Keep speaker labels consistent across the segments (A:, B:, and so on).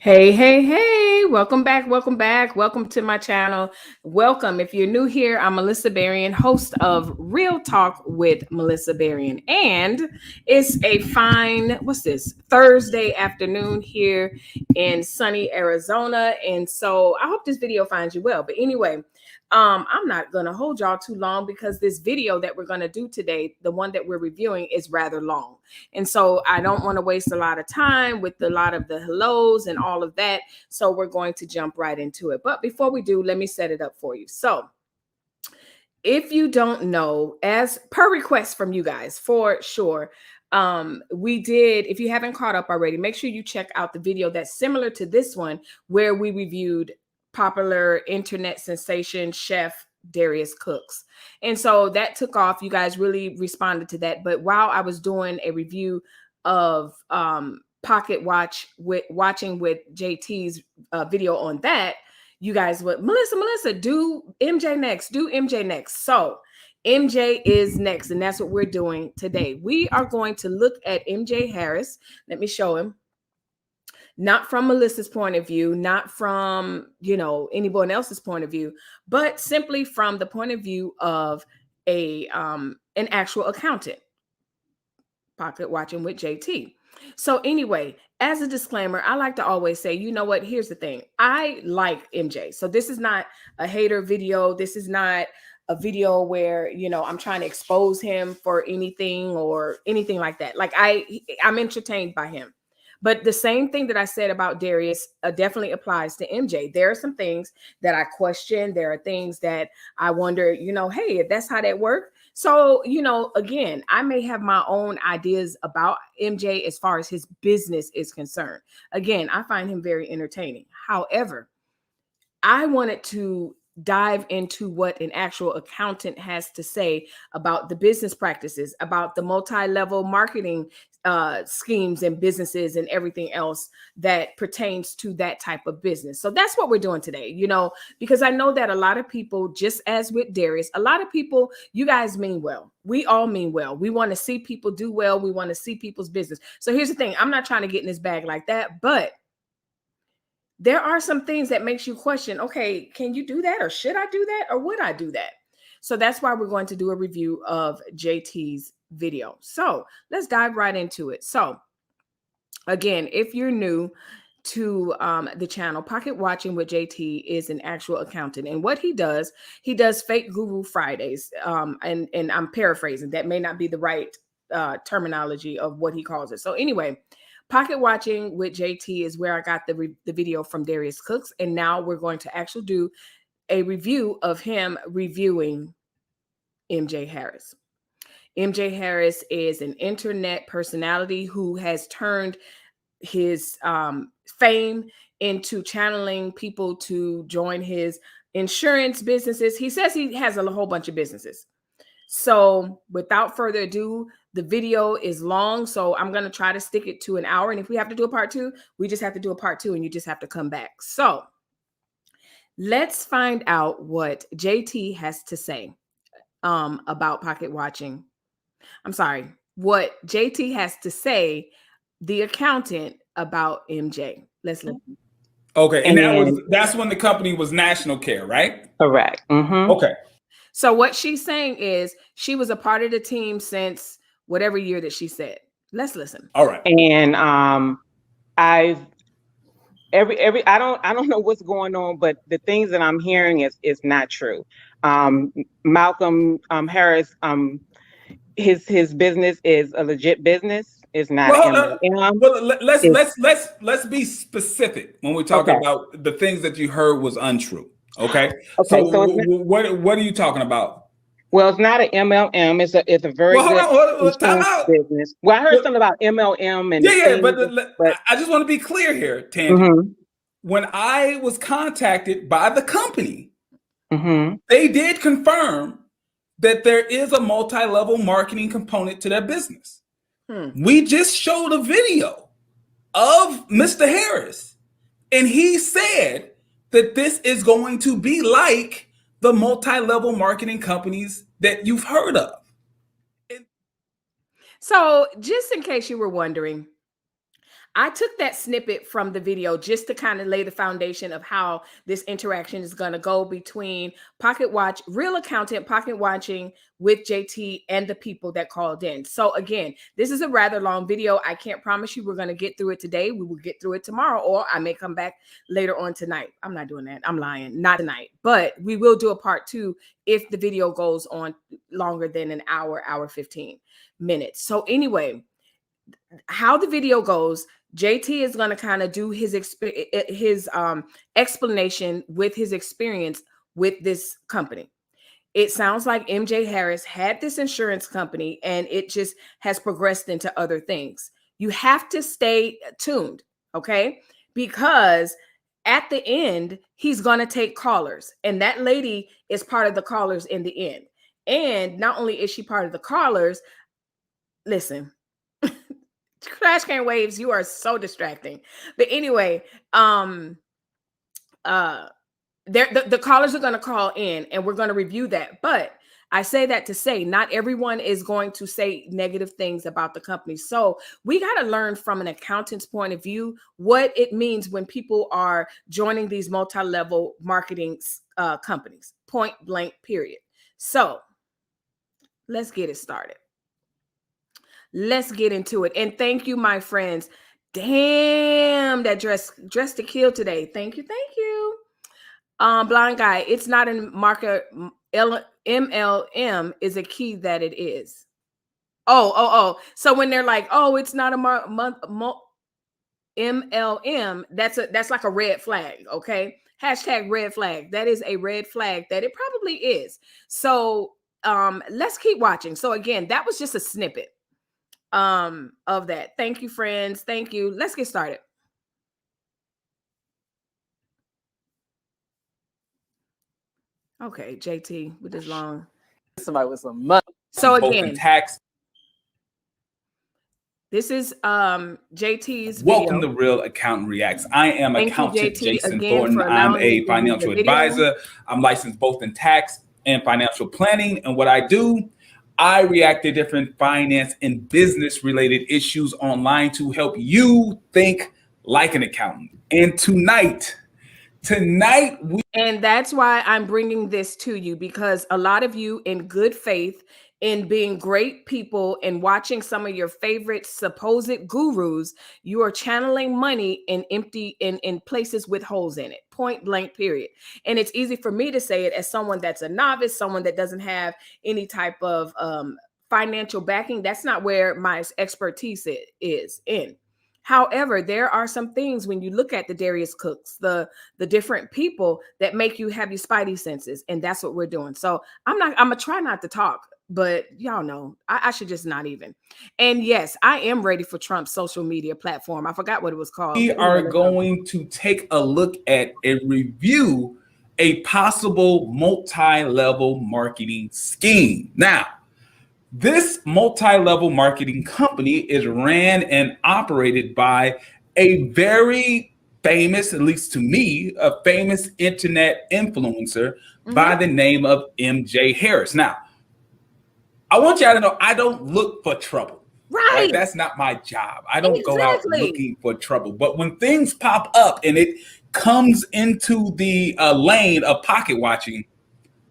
A: Hey, hey, hey, welcome back. Welcome to my channel. Welcome. If you're new here, I'm Melissa Berrien, host of Real Talk with Melissa Berrien. And it's a fine, Thursday afternoon here in sunny Arizona. And so I hope this video finds you well. But anyway, I'm not going to hold y'all too long because this video that we're going to do today, the one that we're reviewing, is rather long. And so I don't want to waste a lot of time with a lot of the hellos and all of that. So we're going to jump right into it. But before we do, let me set it up for you. So if you don't know, as per request from you guys, for sure, we did, if you haven't caught up already, make sure you check out the video that's similar to this one where we reviewed popular internet sensation chef Darius Cooks. And so that took off. You guys really responded to that. But while I was doing a review of Pocket Watching with JT's video on that, you guys would, Melissa, do MJ next. So MJ is next, and that's what we're doing today. We are going to look at MJ Harris. Let me show him. Not from Melissa's point of view, not from, anyone else's point of view, but simply from the point of view of an actual accountant. Pocket Watching with JT. So anyway, as a disclaimer, I like to always say, you know what, here's the thing. I like MJ. So this is not a hater video. This is not a video where, I'm trying to expose him for anything or anything like that. Like I'm entertained by him. But the same thing that I said about Darius definitely applies to MJ. There are some things that I question. There are things that I wonder, hey, if that's how that worked. So, again, I may have my own ideas about MJ as far as his business is concerned. Again, I find him very entertaining. However, I wanted to dive into what an actual accountant has to say about the business practices, about the multi-level marketing schemes and businesses and everything else that pertains to that type of business. So that's what we're doing today, because I know that a lot of people, just as with Darius, a lot of people, you guys mean well. We all mean well. We want to see people do well. We want to see people's business. So here's the thing. I'm not trying to get in this bag like that, but there are some things that makes you question, okay, can you do that? Or should I do that? Or would I do that? So that's why we're going to do a review of JT's video. So let's dive right into it. So again, if you're new to the channel, Pocket Watching with JT is an actual accountant. And what he does fake Guru Fridays. And I'm paraphrasing. That may not be the right terminology of what he calls it. So anyway, Pocket Watching with JT is where I got the video from Darius Cooks. And now we're going to actually do a review of him reviewing MJ Harris. MJ Harris is an internet personality who has turned his fame into channeling people to join his insurance businesses. He says he has a whole bunch of businesses. So without further ado, the video is long, so I'm going to try to stick it to an hour. And if we have to do a part 2, we just have to do a part 2 and you just have to come back. So let's find out what JT has to say about Pocket Watching. I'm sorry, what JT has to say, the accountant, about MJ. Let's listen.
B: Okay, and that's when the company was National Care, right?
C: Correct. Mm-hmm.
B: Okay.
A: So what she's saying is she was a part of the team since whatever year that she said. Let's listen.
B: All right.
C: And I don't know what's going on, but the things that I'm hearing is not true. Malcolm Harris, his business is a legit business. It's not.
B: Let's be specific when we talk about the things that you heard was untrue. Okay. So what are you talking about?
C: Well, it's not an MLM. It's a very good
B: time out.
C: business. Well, I heard something about MLM and
B: but I just want to be clear here, Tandy.
C: Mm-hmm.
B: When I was contacted by the company,
C: mm-hmm.
B: they did confirm that there is a multi-level marketing component to their business. We just showed a video of Mr. Harris, and he said that this is going to be like the multi-level marketing companies that you've heard of.
A: So just in case you were wondering, I took that snippet from the video just to kind of lay the foundation of how this interaction is going to go between Pocket Watch, Real Accountant, Pocket Watching with JT and the people that called in. So again, this is a rather long video. I can't promise you we're going to get through it today. We will get through it tomorrow, or I may come back later on tonight. I'm not doing that. I'm lying. Not tonight, but we will do a part 2 if the video goes on longer than an hour 15 minutes. So anyway, how the video goes, JT is going to kind of do his explanation with his experience with this company. It sounds like MJ Harris had this insurance company and it just has progressed into other things. You have to stay tuned, okay? Because at the end, he's going to take callers, and that lady is part of the callers in the end. And not only is she part of the callers, listen, trash can waves, you are so distracting. But anyway, the callers are going to call in and we're going to review that. But I say that to say not everyone is going to say negative things about the company. So we got to learn from an accountant's point of view what it means when people are joining these multi-level marketing companies, point blank, period. So let's get it started. Let's get into it. And thank you, my friends. Damn, that dress to kill today. Thank you. Blind guy, it's not in market. MLM is a key that it is. Oh. So when they're like, oh, it's not a MLM, that's like a red flag. Okay. Hashtag red flag. That is a red flag that it probably is. So let's keep watching. So again, that was just a snippet of that. Thank you, friends. Thank you. Let's get started. Okay, JT with this long.
D: Somebody with some money.
A: So again,
B: tax.
A: This is JT's
B: Welcome
A: video.
B: to Real Accountant Reacts. I am
A: Thank
B: accountant
A: you, JT,
B: Jason Thornton. I'm a financial advisor. I'm licensed both in tax and financial planning. And what I do, I react to different finance and business related issues online to help you think like an accountant. And tonight,
A: and that's why I'm bringing this to you, because a lot of you in good faith, in being great people and watching some of your favorite supposed gurus, you are channeling money in places with holes in it, point blank, period. And it's easy for me to say it as someone that's a novice, someone that doesn't have any type of financial backing. That's not where my expertise is in. However, there are some things when you look at the Darius Cooks, the different people that make you have your spidey senses, and that's what we're doing. So I'm gonna try not to talk, but y'all know I should just not even. And yes, I am ready for Trump's social media platform. I forgot what it was called.
B: We are going to take a look at and review a possible multi-level marketing scheme. Now, this multi-level marketing company is ran and operated by a very famous, at least to me, a famous internet influencer by the name of MJ Harris. Now, I want y'all to know I don't look for trouble.
A: Right.
B: That's not my job. I don't go out looking for trouble. But when things pop up and it comes into the lane of pocket watching,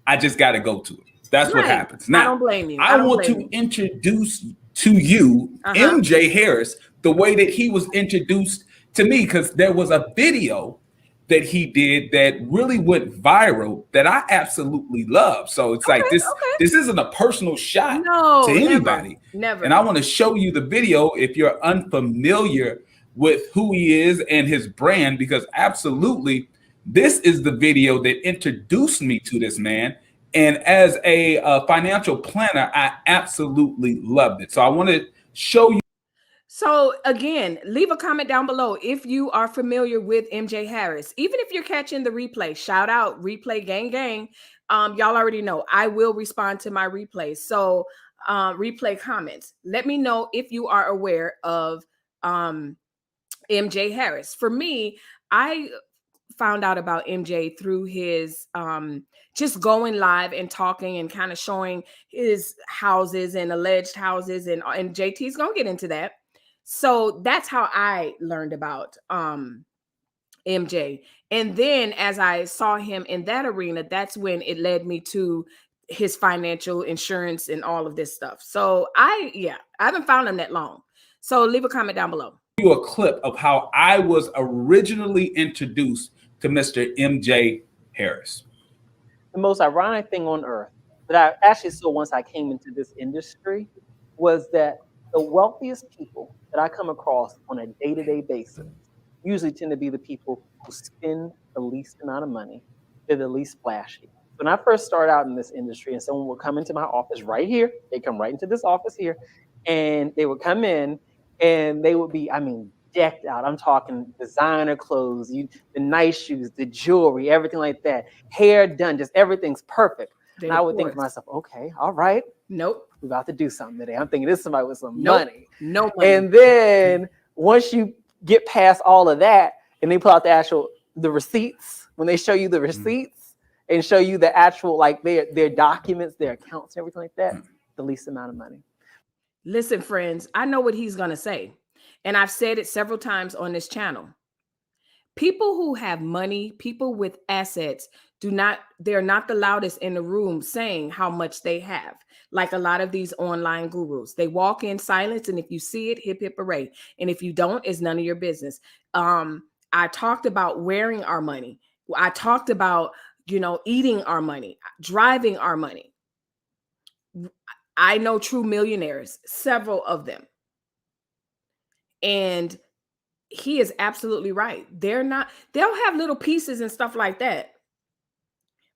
B: I just got to go to it. That's what happens. Now,
A: I don't blame you.
B: I want to introduce to you MJ Harris the way that he was introduced to me, because there was a video that he did that really went viral that I absolutely love. So it's like this isn't a personal shot to anybody.
A: Never.
B: And I want to show you the video if you're unfamiliar with who he is and his brand, because absolutely this is the video that introduced me to this man. And as a financial planner, I absolutely loved it. So I want to show you.
A: So again, leave a comment down below if you are familiar with MJ Harris. Even if you're catching the replay, shout out, replay gang gang. Y'all already know I will respond to my replays. So replay comments. Let me know if you are aware of MJ Harris. For me, I found out about MJ through his just going live and talking and kind of showing his houses and alleged houses, and JT's gonna get into that. So that's how I learned about MJ. And then as I saw him in that arena, that's when it led me to his financial insurance and all of this stuff. So I haven't found him that long. So leave a comment down below.
B: You a clip of how I was originally introduced to Mr. MJ Harris.
D: The most ironic thing on earth that I actually saw once I came into this industry was that the wealthiest people that I come across on a day-to-day basis usually tend to be the people who spend the least amount of money. They're the least flashy. When I first started out in this industry and someone would come into my office right here, they come right into this office here, and they would come in and they would be, I mean, decked out. I'm talking designer clothes, the nice shoes, the jewelry, everything like that. Hair done, just everything's perfect. And I would think to myself, okay, all right.
A: Nope.
D: We're about to do something today. I'm thinking this is somebody with some money.
A: No money.
D: And then once you get past all of that and they pull out the receipts, when they show you the receipts and show you the actual, like their documents, their accounts, and everything like that, the least amount of money.
A: Listen, friends, I know what he's going to say. And I've said it several times on this channel. People who have money, people with assets, they're not the loudest in the room saying how much they have. Like a lot of these online gurus, they walk in silence. And if you see it, hip, hip, hooray. And if you don't, it's none of your business. I talked about wearing our money. I talked about, eating our money, driving our money. I know true millionaires, several of them. And he is absolutely right. They'll have little pieces and stuff like that.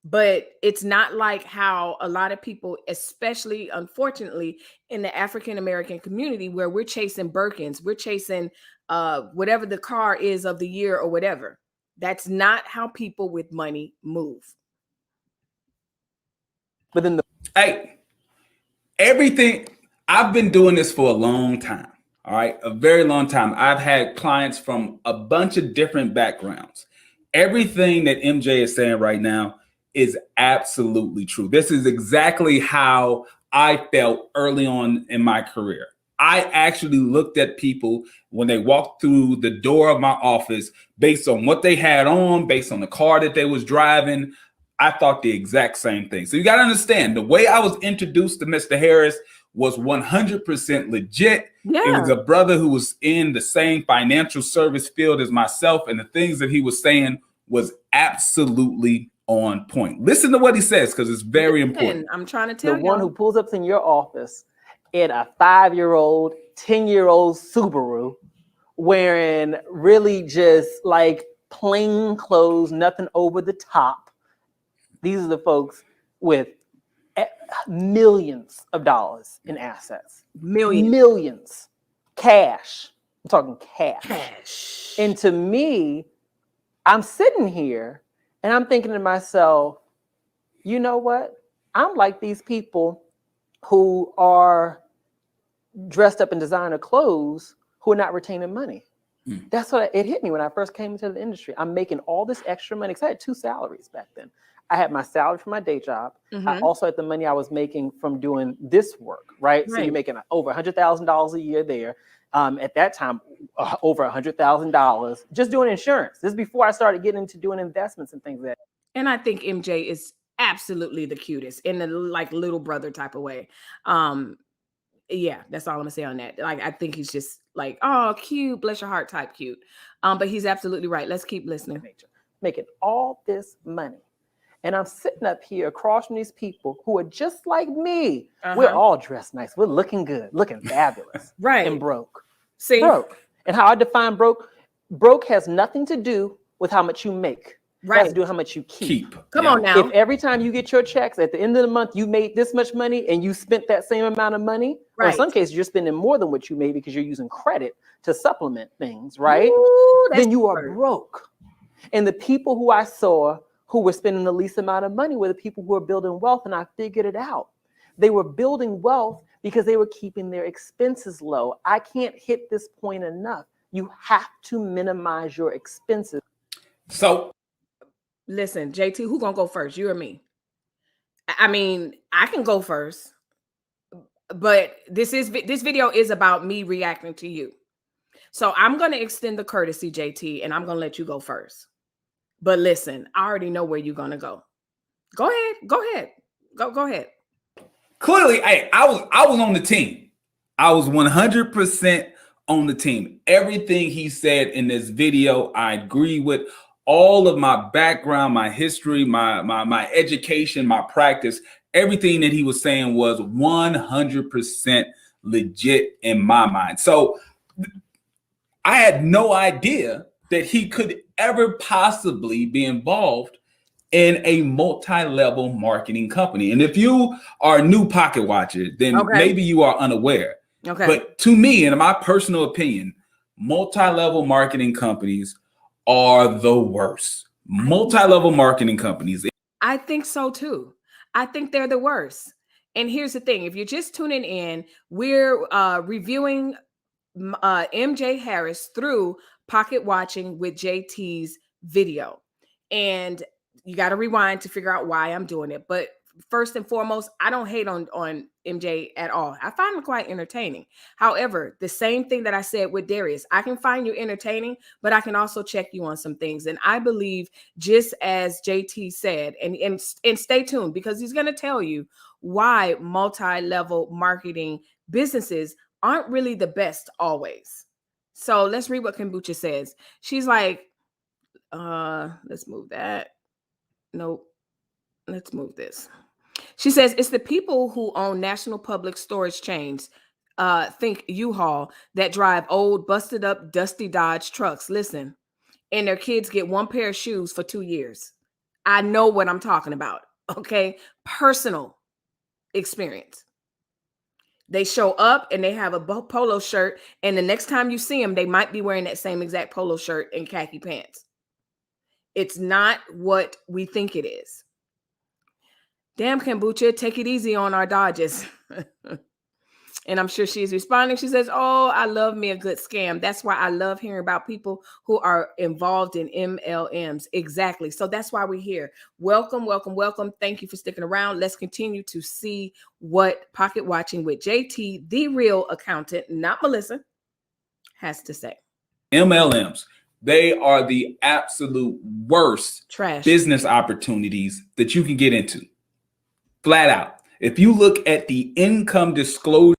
A: But it's not like how a lot of people, especially unfortunately in the African-American community, where we're chasing Birkins, we're chasing whatever the car is of the year or whatever. That's not how people with money move.
D: But then
B: everything, I've been doing this for a long time. All right, a very long time. I've had clients from a bunch of different backgrounds. Everything that MJ is saying right now is absolutely true. This is exactly how I felt early on in my career. I actually looked at people when they walked through the door of my office based on what they had on, based on the car that they was driving. I thought the exact same thing. So you got to understand, the way I was introduced to Mr. Harris was 100% legit.
A: Yeah.
B: It was a brother who was in the same financial service field as myself, and the things that he was saying was absolutely on point. Listen to what he says, because it's very important.
A: I'm trying to tell you.
D: The one who pulls up in your office in a 5-year-old, 10-year-old Subaru, wearing really just like plain clothes, nothing over the top. These are the folks with millions of dollars in assets. Millions. Cash. I'm talking cash. And to me, I'm sitting here and I'm thinking to myself, you know what? I'm like these people who are dressed up in designer clothes who are not retaining money. That's what it hit me when I first came into the industry. I'm making all this extra money because I had 2 salaries back then. I had my salary from my day job. I also had the money I was making from doing this work, right? So you're making over $100,000 a year there. At that time, over $100,000 just doing insurance. This is before I started getting into doing investments and things like that.
A: And I think MJ is absolutely the cutest in the like little brother type of way. Yeah, that's all I'm gonna say on that. Like, I think he's just like, oh, cute, bless your heart type cute. But he's absolutely right. Let's keep listening.
D: Making all this money. And I'm sitting up here across from these people who are just like me. We're all dressed nice. We're looking good, looking fabulous.
A: Right.
D: And broke.
A: See?
D: Broke. And how I define broke has nothing to do with how much you make.
A: Right.
D: Has to do how much you keep.
A: Come on now.
D: If every time you get your checks at the end of the month, you made this much money and you spent that same amount of money, or in some cases you're spending more than what you made because you're using credit to supplement things, right?
A: Ooh,
D: then you are broke. And the people who I saw who were spending the least amount of money were the people who were building wealth, and I figured it out. They were building wealth because they were keeping their expenses low. I can't hit this point enough. You have to minimize your expenses.
B: So
A: listen, JT, who gonna go first? You or me? I mean, I can go first, but this video is about me reacting to you. So I'm gonna extend the courtesy, JT, and I'm gonna let you go first. But listen, I already know where you're gonna go. Go ahead. Go ahead.
B: Clearly, I was on the team. I was 100% on the team. Everything he said in this video, I agree with. All of my background, my history, my education, my practice, everything that he was saying was 100% legit in my mind. So I had no idea that he could ever possibly be involved in a multi-level marketing company. And if you are a new pocket watcher, then maybe you are unaware. But to me, and in my personal opinion, multi-level marketing companies are the worst. Multi-level marketing companies.
A: I think so too. I think they're the worst. And here's the thing. If you're just tuning in, we're reviewing MJ Harris through Pocket Watching with JT's video. And you got to rewind to figure out why I'm doing it. But first and foremost, I don't hate on MJ at all. I find him quite entertaining. However, the same thing that I said with Darius, I can find you entertaining, but I can also check you on some things. And I believe, just as JT said, and stay tuned, because he's going to tell you why multi-level marketing businesses aren't really the best always. So let's read what Kombucha says. She's like, let's move that. Nope. Let's move this. She says, it's the people who own national public storage chains, think U-Haul, that drive old, busted up, dusty Dodge trucks. Listen, and their kids get one pair of shoes for 2 years. I know what I'm talking about. Okay. Personal experience. They show up and they have a polo shirt, and the next time you see them, they might be wearing that same exact polo shirt and khaki pants. It's not what we think it is. Damn, Kombucha, take it easy on our Dodges. And I'm sure she's responding. She says, oh, I love me a good scam. That's why I love hearing about people who are involved in MLMs. Exactly. So that's why we're here. Welcome, welcome, welcome. Thank you for sticking around. Let's continue to see what Pocket Watching with JT, the real accountant, not Melissa, has to say.
B: MLMs. They are the absolute worst
A: trash
B: business opportunities that you can get into. Flat out. If you look at the income disclosure.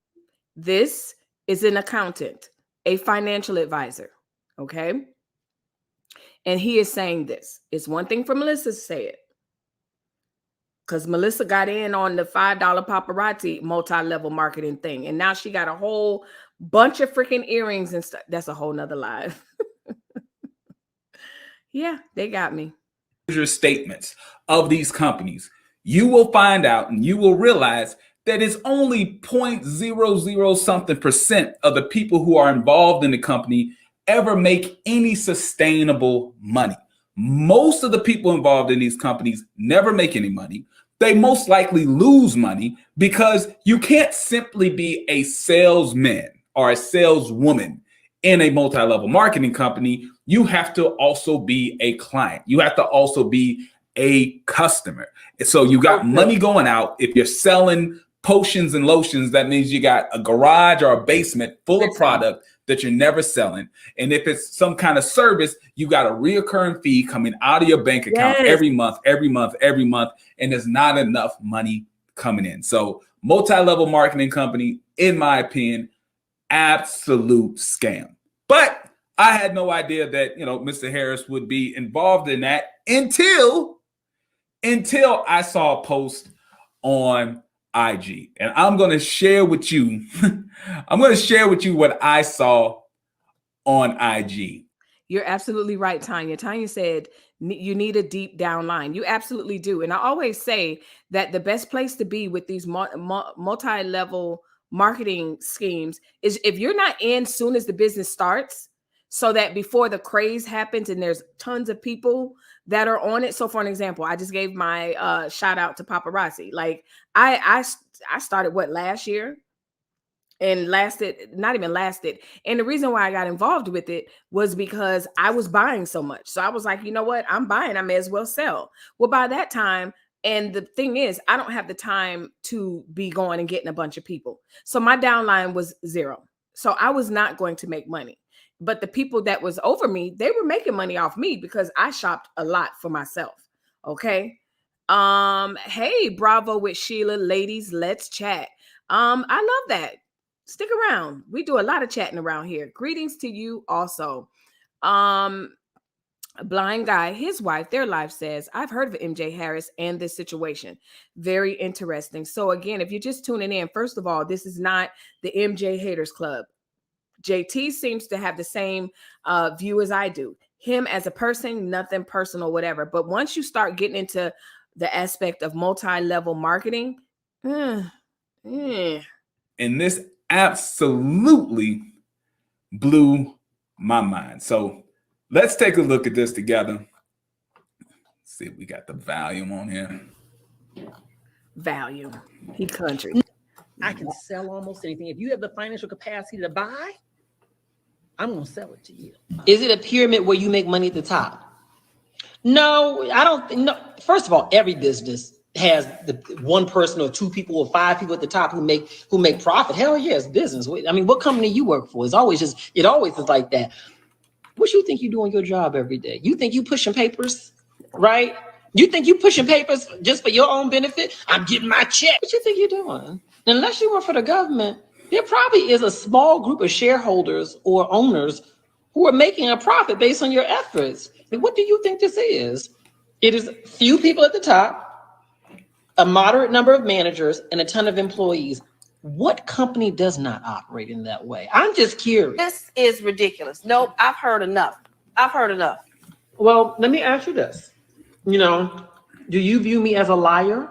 A: This is an accountant, a financial advisor. Okay. And he is saying this. It's one thing for Melissa to say it, because Melissa got in on the $5 paparazzi multi-level marketing thing. And now she got a whole bunch of freaking earrings and stuff. That's a whole nother live. Yeah, they got me.
B: Statements of these companies, you will find out and you will realize that it's only 0.00 something % of the people who are involved in the company ever make any sustainable money. Most of the people involved in these companies never make any money. They most likely lose money because you can't simply be a salesman or a saleswoman in a multi-level marketing company. You have to also be a client. You have to also be a customer. So you got money going out. If you're selling potions and lotions, that means you got a garage or a basement full of product that you're never selling. And if it's some kind of service, you got a reoccurring fee coming out of your bank account every month, and there's not enough money coming in. So multi-level marketing company, in my opinion, absolute scam. But I had no idea that, Mr. Harris would be involved in that until I saw a post on IG. And I'm going to share with you, what I saw on IG.
A: You're absolutely right, Tanya. Tanya said, You need a deep downline. You absolutely do. And I always say that the best place to be with these multi-level marketing schemes is if you're not in soon as the business starts, so that before the craze happens and there's tons of people that are on it. So for an example, I just gave my shout out to paparazzi. Like I started last year, and not even lasted. And the reason why I got involved with it was because I was buying so much. So I was like, you know what? I'm buying, I may as well sell. Well, by that time, and the thing is, I don't have the time to be going and getting a bunch of people. So my downline was 0. So I was not going to make money. But the people that was over me, they were making money off me because I shopped a lot for myself. Okay. Hey, bravo with Sheila. Ladies, let's chat. I love that. Stick around. We do a lot of chatting around here. Greetings to you also. A blind guy, his wife, their life says, I've heard of MJ Harris and this situation. Very interesting. So again, if you're just tuning in, first of all, this is not the MJ Haters Club. JT seems to have the same view as I do. Him as a person, nothing personal, whatever. But once you start getting into the aspect of multi-level marketing,
B: and this absolutely blew my mind. So let's take a look at this together. Let's see if we got the volume on here.
A: Volume. He country.
D: I can sell almost anything. If you have the financial capacity to buy, I'm going to sell it to you.
E: Is it a pyramid where you make money at the top? No, I don't. No. First of all, every business has the one person or 2 people or 5 people at the top who make profit. Hell yeah, it's business. I mean, what company you work for? It always is like that. What you think you do on your job every day? You think you pushing papers, right? You think you pushing papers just for your own benefit? I'm getting my check. What you think you're doing? Unless you work for the government, there probably is a small group of shareholders or owners who are making a profit based on your efforts. And what do you think this is? It is few people at the top, a moderate number of managers, and a ton of employees. What company does not operate in that way? I'm just curious.
F: This is ridiculous. Nope, I've heard enough.
E: Well, let me ask you this. Do you view me as a liar?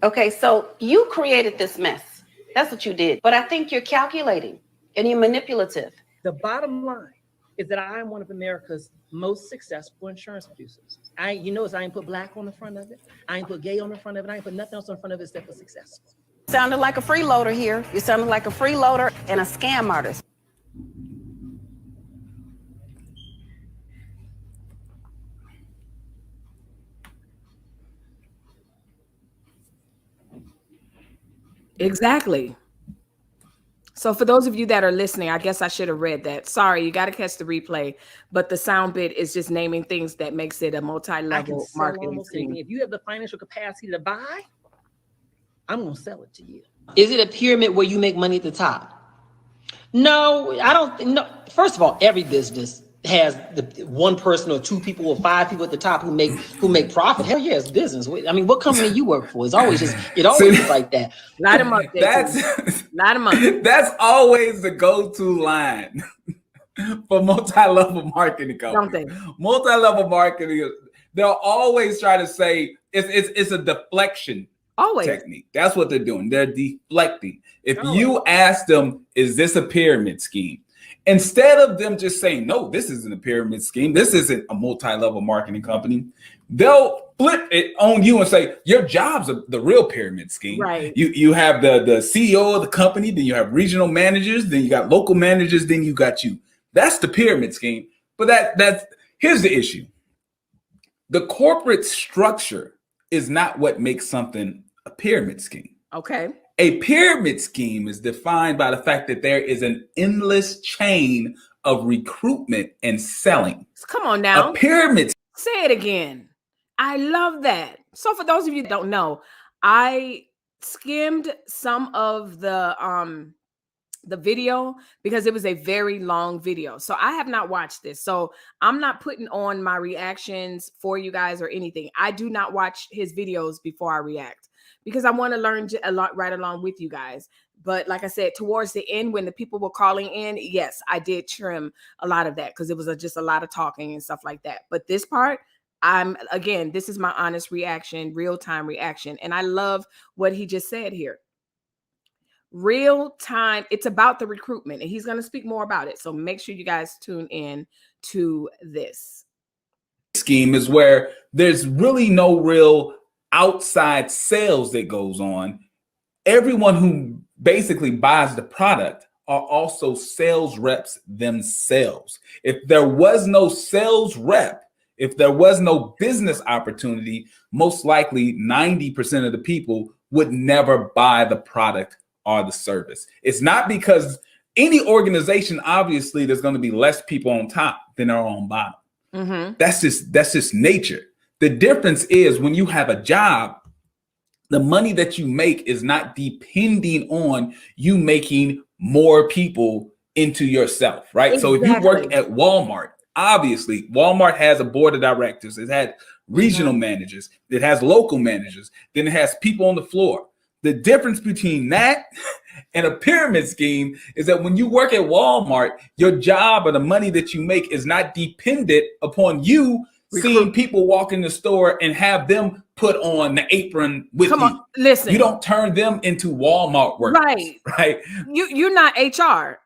F: Okay, so you created this mess. That's what you did. But I think you're calculating and you're manipulative.
D: The bottom line is that I am one of America's most successful insurance producers. I ain't put black on the front of it. I ain't put gay on the front of it. I ain't put nothing else on the front of it except for successful.
F: Sounded like a freeloader here. You sounded like a freeloader and a scam artist.
A: Exactly. So for those of you that are listening, I guess I should have read that. Sorry, you got to catch the replay. But the sound bit is just naming things that makes it a multi-level marketing scheme.
D: If you have the financial capacity to buy, I'm going to sell it to you.
E: Is it a pyramid where you make money at the top? No, I don't. No. First of all, every business has the one person or 2 people or 5 people at the top who make profit. Hell yeah, it's business. I mean, what company you work for? It's always is like that.
A: Light them up. Light them up.
B: That's always the go-to line for multi-level marketing companies. Multi-level marketing, they'll always try to say it's a deflection technique. That's what they're doing. They're deflecting. If you ask them, is this a pyramid scheme? Instead of them just saying, no, this isn't a pyramid scheme, this isn't a multi-level marketing company, they'll flip it on you and say, your job's the real pyramid scheme.
A: Right.
B: You have the CEO of the company, then you have regional managers, then you got local managers, then you got you. That's the pyramid scheme. But that's here's the issue. The corporate structure is not what makes something a pyramid scheme.
A: Okay.
B: A pyramid scheme is defined by the fact that there is an endless chain of recruitment and selling.
A: Come on now.
B: A pyramid.
A: Say it again. I love that. So for those of you that don't know, I skimmed some of the video because it was a very long video. So I have not watched this. So I'm not putting on my reactions for you guys or anything. I do not watch his videos before I react, because I want to learn a lot right along with you guys. But like I said, towards the end, when the people were calling in, yes, I did trim a lot of that because it was just a lot of talking and stuff like that. But this part, this is my honest reaction, real-time reaction. And I love what he just said here. Real time, it's about the recruitment, and he's going to speak more about it. So make sure you guys tune in to this.
B: Scheme is where there's really no real outside sales that goes on. Everyone who basically buys the product are also sales reps themselves. If there was no sales rep, if there was no business opportunity, most likely 90% of the people would never buy the product or the service. It's not because any organization, obviously, there's going to be less people on top than there are on bottom.
A: Mm-hmm.
B: That's just nature. The difference is when you have a job, the money that you make is not depending on you making more people into yourself, right?
A: Exactly.
B: So if you work at Walmart, obviously Walmart has a board of directors. It had regional managers. It has local managers. Then it has people on the floor. The difference between that and a pyramid scheme is that when you work at Walmart, your job or the money that you make is not dependent upon you seeing people walk in the store and have them put on the apron with you.
A: Listen.
B: You don't turn them into Walmart workers, right?
A: You're not HR.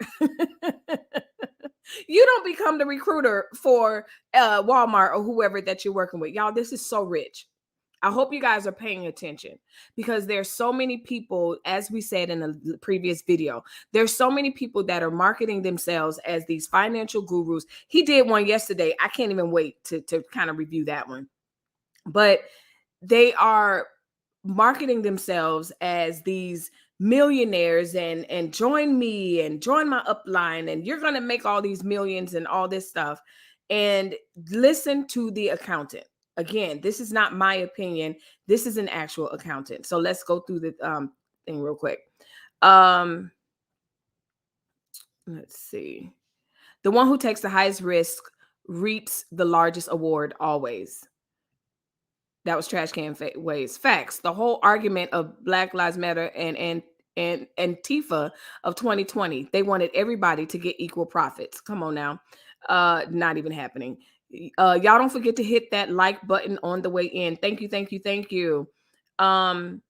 A: You don't become the recruiter for Walmart or whoever that you're working with. Y'all, this is so rich. I hope you guys are paying attention because there's so many people, as we said in the previous video, there's so many people that are marketing themselves as these financial gurus. He did one yesterday. I can't even wait to kind of review that one. But they are marketing themselves as these millionaires and join me and join my upline and you're going to make all these millions and all this stuff. And listen to the accountant. Again, this is not my opinion. This is an actual accountant. So let's go through the thing real quick. Let's see. The one who takes the highest risk reaps the largest award always. That was Trash Can Ways. Facts. The whole argument of Black Lives Matter and Antifa of 2020. They wanted everybody to get equal profits. Come on now. Not even happening. Y'all don't forget to hit that like button on the way in. Thank you. Tanya,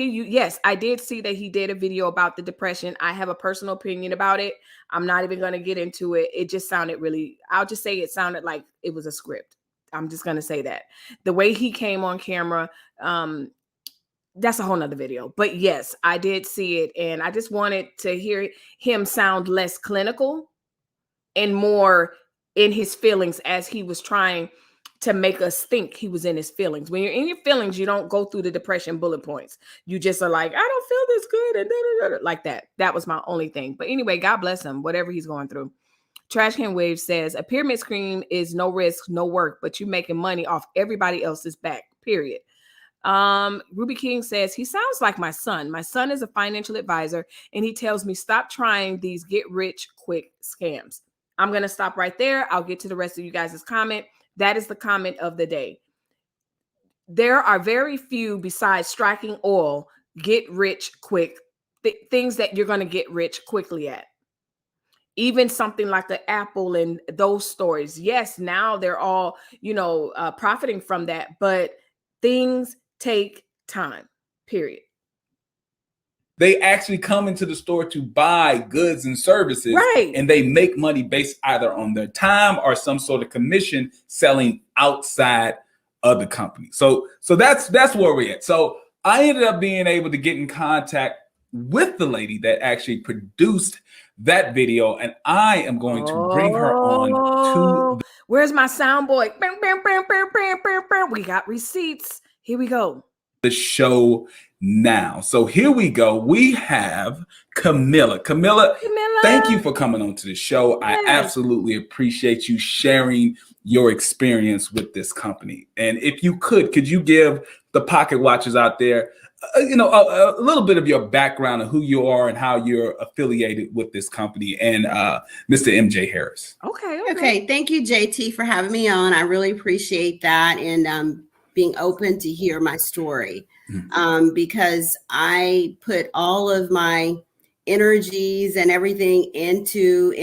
A: yes, I did see that he did a video about the depression. I have a personal opinion about it. I'm not even going to get into it. It just sounded I'll just say it sounded like it was a script. I'm just going to say that. The way he came on camera, that's a whole nother video. But yes, I did see it. And I just wanted to hear him sound less clinical and more in his feelings as he was trying to make us think he was in his feelings. When you're in your feelings, you don't go through the depression bullet points. You just are like, I don't feel this good. And like that. That was my only thing. But anyway, God bless him, whatever he's going through. Trash Can Wave says, a pyramid scheme is no risk, no work, but you making money off everybody else's back, period. Ruby King says, he sounds like my son. My son is a financial advisor, and he tells me, stop trying these get rich quick scams. I'm going to stop right there. I'll get to the rest of you guys' comment. That is the comment of the day. There are very few besides striking oil, get rich quick, things that you're going to get rich quickly at. Even something like the Apple and those stories. Yes, now they're all, profiting from that, but things take time, period.
B: They actually come into the store to buy goods and services,
A: right?
B: And they make money based either on their time or some sort of commission selling outside of the company. So that's where we're at. So I ended up being able to get in contact with the lady that actually produced that video, and I am going to bring her on to.
A: Where's my sound boy? We got receipts. Here we go.
B: The show now. So here we go. We have Camilla. Camilla, thank you for coming on to the show. Yes. I absolutely appreciate you sharing your experience with this company. And if you could you give the pocket watchers out there, a little bit of your background of who you are and how you're affiliated with this company and Mr. MJ Harris.
G: Okay. Thank you, JT, for having me on. I really appreciate that and being open to hear my story because I put all of my energies and everything into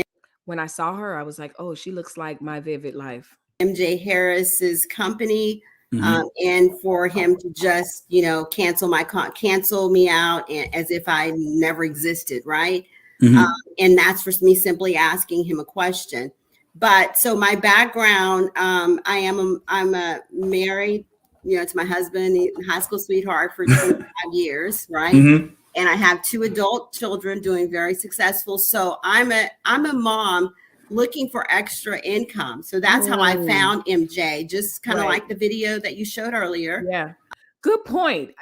A: When I saw her, I was like, oh, she looks like my Vivid Life.
G: MJ Harris's company,
B: Mhm.
G: and for him to just, cancel me out as if I never existed, right?
B: Mhm.
G: And that's for me simply asking him a question. But so my background, I'm a married, to my husband, high school sweetheart for 25 years, right?
B: Mhm.
G: And I have 2 adult children doing very successful. So I'm a mom looking for extra income. So that's how I found MJ, just kind of
A: Right.
G: like the video that you showed earlier.
A: Yeah. Good point.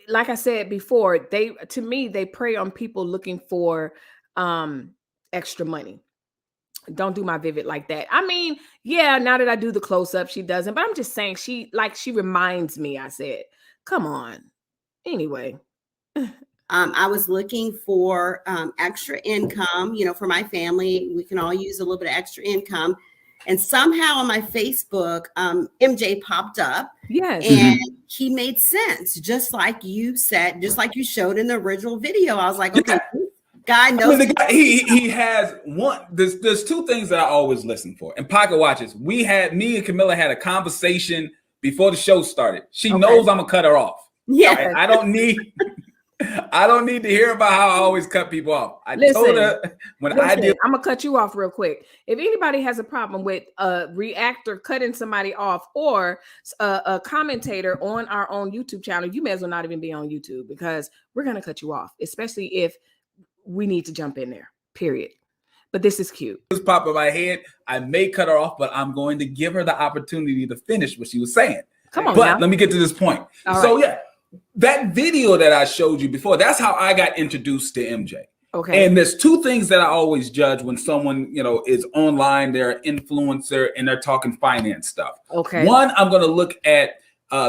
A: Like I said before, to me, they prey on people looking for extra money. Don't do my Vivid like that. I mean, yeah, now that I do the close-up, she doesn't, but I'm just saying she reminds me. I said, come on. Anyway.
G: I was looking for extra income, for my family. We can all use a little bit of extra income. And somehow on my Facebook, MJ popped up.
A: Yes.
G: And he made sense, just like you said, just like you showed in the original video. I was like, okay, guy knows.
B: I mean, the guy, he has one. There's 2 things that I always listen for. And pocket watches. Me and Camilla had a conversation before the show started. She knows I'm gonna cut her off.
G: Yeah,
B: I don't need to hear about how I always cut people off. I told her
A: I'm gonna cut you off real quick. If anybody has a problem with a reactor cutting somebody off or a commentator on our own YouTube channel, you may as well not even be on YouTube, because we're gonna cut you off, especially if we need to jump in there, period. But this is cute.
B: This pop in my head. I may cut her off, but I'm going to give her the opportunity to finish what she was saying.
A: Come on,
B: but
A: now.
B: Let me get to this point. Yeah, that video that I showed you before, that's how I got introduced to MJ.
A: Okay.
B: And there's 2 things that I always judge when someone, is online, they're an influencer and they're talking finance stuff.
A: Okay.
B: One, I'm going to look at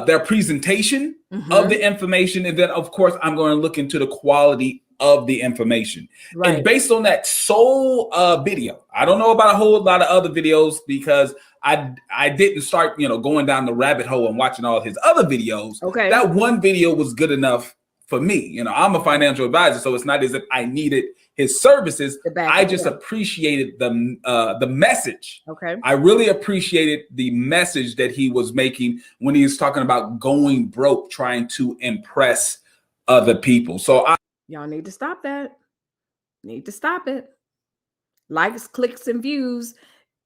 B: their presentation of the information. And then, of course, I'm going to look into the quality of the information. Right. And based on that sole video, I don't know about a whole lot of other videos, because I didn't start, going down the rabbit hole and watching all his other videos.
A: Okay.
B: That one video was good enough for me. I'm a financial advisor, so it's not as if I needed his services. I just appreciated the message. Okay. I really appreciated the message that he was making when he was talking about going broke, trying to impress other people. So
A: y'all need to stop that. Need to stop it. Likes, clicks, and views,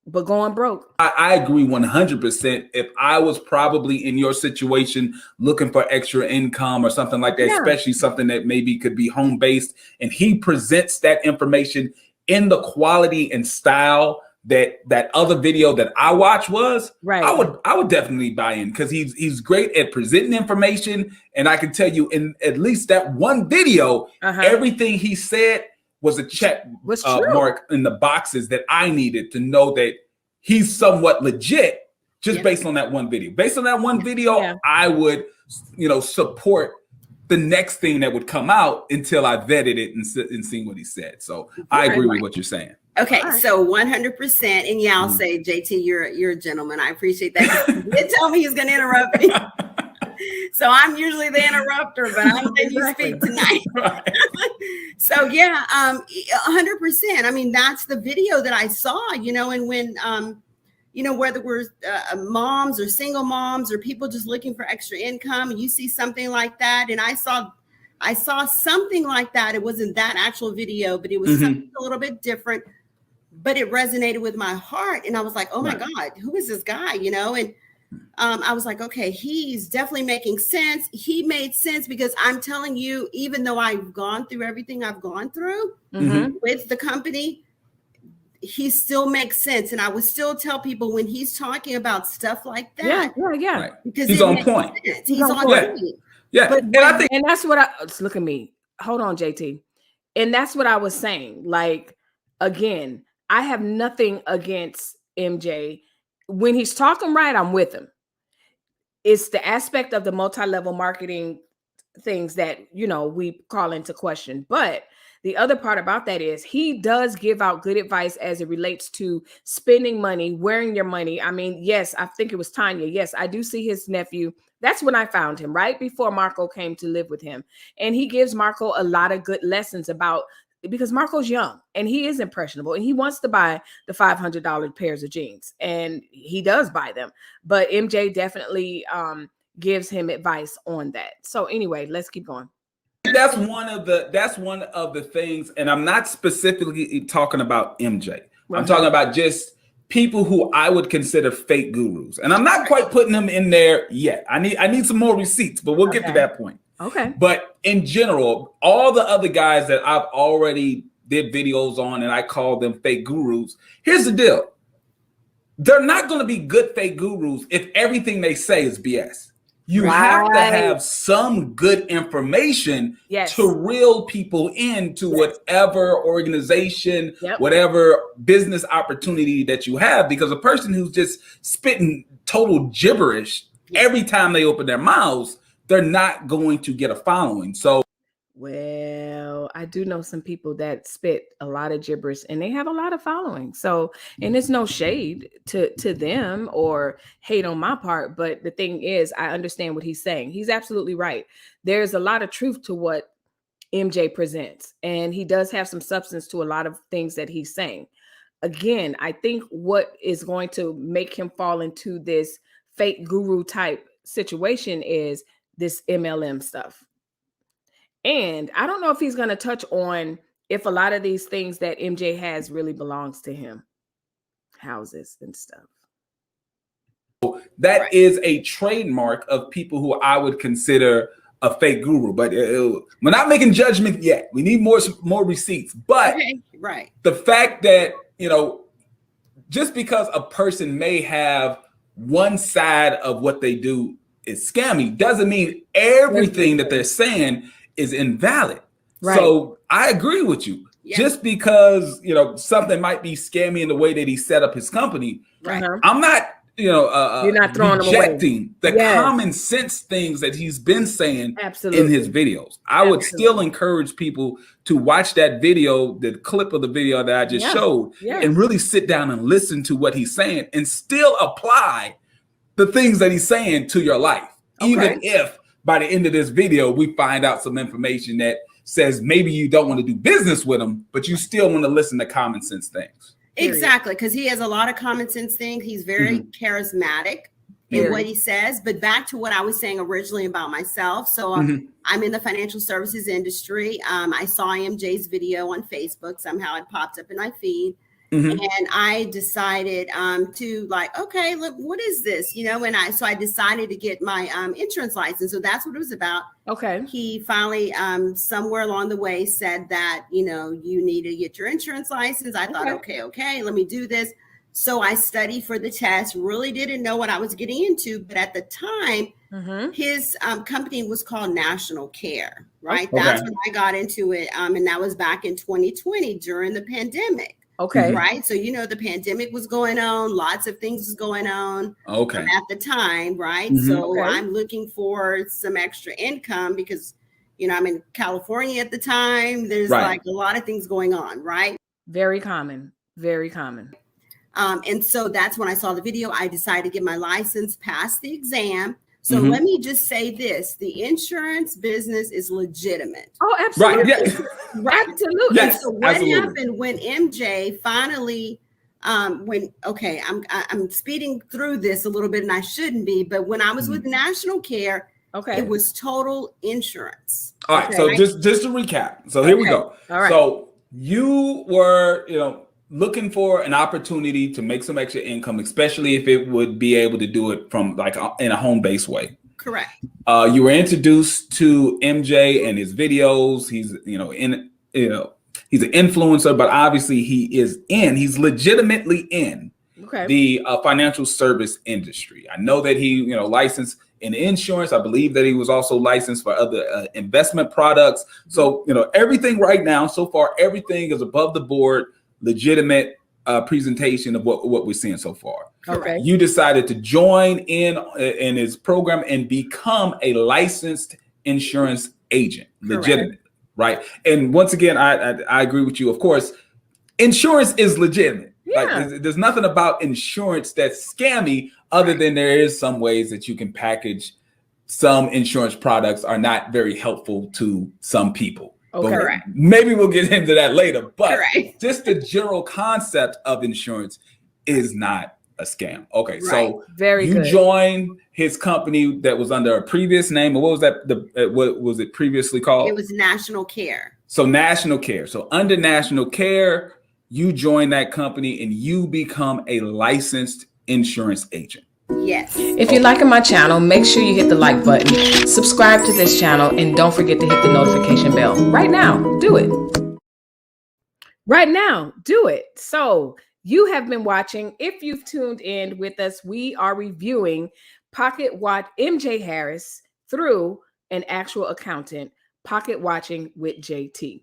A: but going broke.
B: I agree 100%. If I was probably in your situation looking for extra income or something like that, especially something that maybe could be home-based, and he presents that information in the quality and style that other video that I watched was, right, I would definitely buy in, because he's great at presenting information. And I can tell you, in at least that one video, everything he said was a check mark in the boxes that I needed to know that he's somewhat legit, just based on that one video. Based on that one video, I would, support the next thing that would come out until I vetted it and seen what he said. So I agree with what you're saying.
G: Okay, so 100%, and I'll say, JT, you're a gentleman. I appreciate that. He did tell me he's going to interrupt me, so I'm usually the interrupter, but I'm letting you speak tonight. So 100%. I mean, that's the video that I saw. And when whether we're moms or single moms or people just looking for extra income, and you see something like that, and I saw something like that. It wasn't that actual video, but it was something a little bit different. But it resonated with my heart, and I was like, "Oh my God, who is this guy?" And I was like, "Okay, he's definitely making sense." He made sense, because I'm telling you, even though I've gone through everything I've gone through with the company, he still makes sense, and I would still tell people when he's talking about stuff like that.
A: Yeah. Right.
G: Because
B: he's on point.
G: He's on point.
B: Yeah,
A: and that's what look at me. Hold on, JT. And that's what I was saying. Like, again, I have nothing against MJ. When he's talking right, I'm with him. It's the aspect of the multi-level marketing things that, you know, we call into question. But the other part about that is he does give out good advice as it relates to spending money, wearing your money. I mean, yes, I think it was Tanya. Yes, I do see his nephew. That's when I found him, right before Marco came to live with him. And he gives Marco a lot of good lessons about, because Marco's young and he is impressionable and he wants to buy the $500 pairs of jeans, and he does buy them. But MJ definitely gives him advice on that. So anyway, let's keep going.
B: That's one of the things, and I'm not specifically talking about MJ. I'm talking about just people who I would consider fake gurus, and I'm not quite putting them in there yet. I need some more receipts, but we'll get to that point.
A: Okay.
B: But in general, all the other guys that I've already did videos on, and I call them fake gurus. Here's the deal: they're not going to be good fake gurus if everything they say is BS. You have to have some good information to reel people into whatever organization, whatever business opportunity that you have. Because a person who's just spitting total gibberish every time they open their mouths, they're not going to get a following. So,
A: well, I do know some people that spit a lot of gibberish and they have a lot of following. So, and it's no shade to them or hate on my part. But the thing is, I understand what he's saying. He's absolutely right. There's a lot of truth to what MJ presents, and he does have some substance to a lot of things that he's saying. Again, I think what is going to make him fall into this fake guru type situation is this MLM stuff. And I don't know if he's going to touch on if a lot of these things that MJ has really belongs to him, houses and stuff.
B: That is a trademark of people who I would consider a fake guru. But we're not making judgment yet. We need more receipts. But the fact that, you know, just because a person may have one side of what they do is scammy doesn't mean everything that they're saying is invalid. So I agree with you. Just because, you know, something might be scammy in the way that he set up his company, I'm not, you know,
A: you're not throwing
B: rejecting the common sense things that he's been saying in his videos. I would still encourage people to watch that video, the clip of the video that I just showed, and really sit down and listen to what he's saying and still apply the things that he's saying to your life. Even if by the end of this video, we find out some information that says maybe you don't want to do business with him, but you still want to listen to common sense things.
G: Exactly, because he has a lot of common sense things. He's very charismatic in what he says. But back to what I was saying originally about myself. So I'm in the financial services industry. I saw MJ's video on Facebook. Somehow it popped up in my feed. And I decided to like, okay, look, what is this? You know, and I decided to get my insurance license. So that's what it was about.
A: Okay.
G: He finally somewhere along the way said that, you know, you need to get your insurance license. I thought, okay, let me do this. So I studied for the test, really didn't know what I was getting into. But at the time, his company was called National Care, right? That's when I got into it. And that was back in 2020 during the pandemic. Right. So, you know, the pandemic was going on. Lots of things was going on at the time. Right. So I'm looking for some extra income because, you know, I'm in California at the time. There's like a lot of things going on. Right.
A: Very common. Very common.
G: And so that's when I saw the video. I decided to get my license, pass the exam. So let me just say this, the insurance business is legitimate.
A: Oh, absolutely. Absolutely.
G: Yes, so what happened when MJ finally, I'm speeding through this a little bit and I shouldn't be, but when I was with National Care, it was total insurance.
B: All right. So just to recap. So here we go.
A: All right.
B: So you were, you know, looking for an opportunity to make some extra income, especially if it would be able to do it from like in a home-based way.
G: Correct.
B: You were introduced to MJ and his videos. He's, he's an influencer, but obviously he's legitimately in the financial service industry. I know that he, licensed in insurance. I believe that he was also licensed for other investment products. So, everything right now, so far, everything is above the board, legitimate presentation of what we're seeing so far.
A: Okay.
B: You decided to join in his program and become a licensed insurance agent, legitimate, right? And once again, I agree with you. Of course, insurance is legitimate.
A: Yeah.
B: Like, there's nothing about insurance that's scammy, other than there is some ways that you can package. Some insurance products are not very helpful to some people.
A: Okay.
G: Correct.
B: Maybe we'll get into that later. But
G: Correct.
B: just the general concept of insurance is not a scam. Okay,
G: Right.
B: so
A: Very
B: you
A: good.
B: joined his company that was under a previous name, or what was that? What was it previously called?
G: It was National Care.
B: So National Care. So under National Care, you join that company and you become a licensed insurance agent.
G: Yes.
A: If you're liking my channel, make sure you hit the like button, subscribe to this channel, and don't forget to hit the notification bell. Right now, do it. Right now, do it. So you have been watching. If you've tuned in with us, we are reviewing Pocket Watch MJ Harris through an actual accountant, Pocket Watching with JT.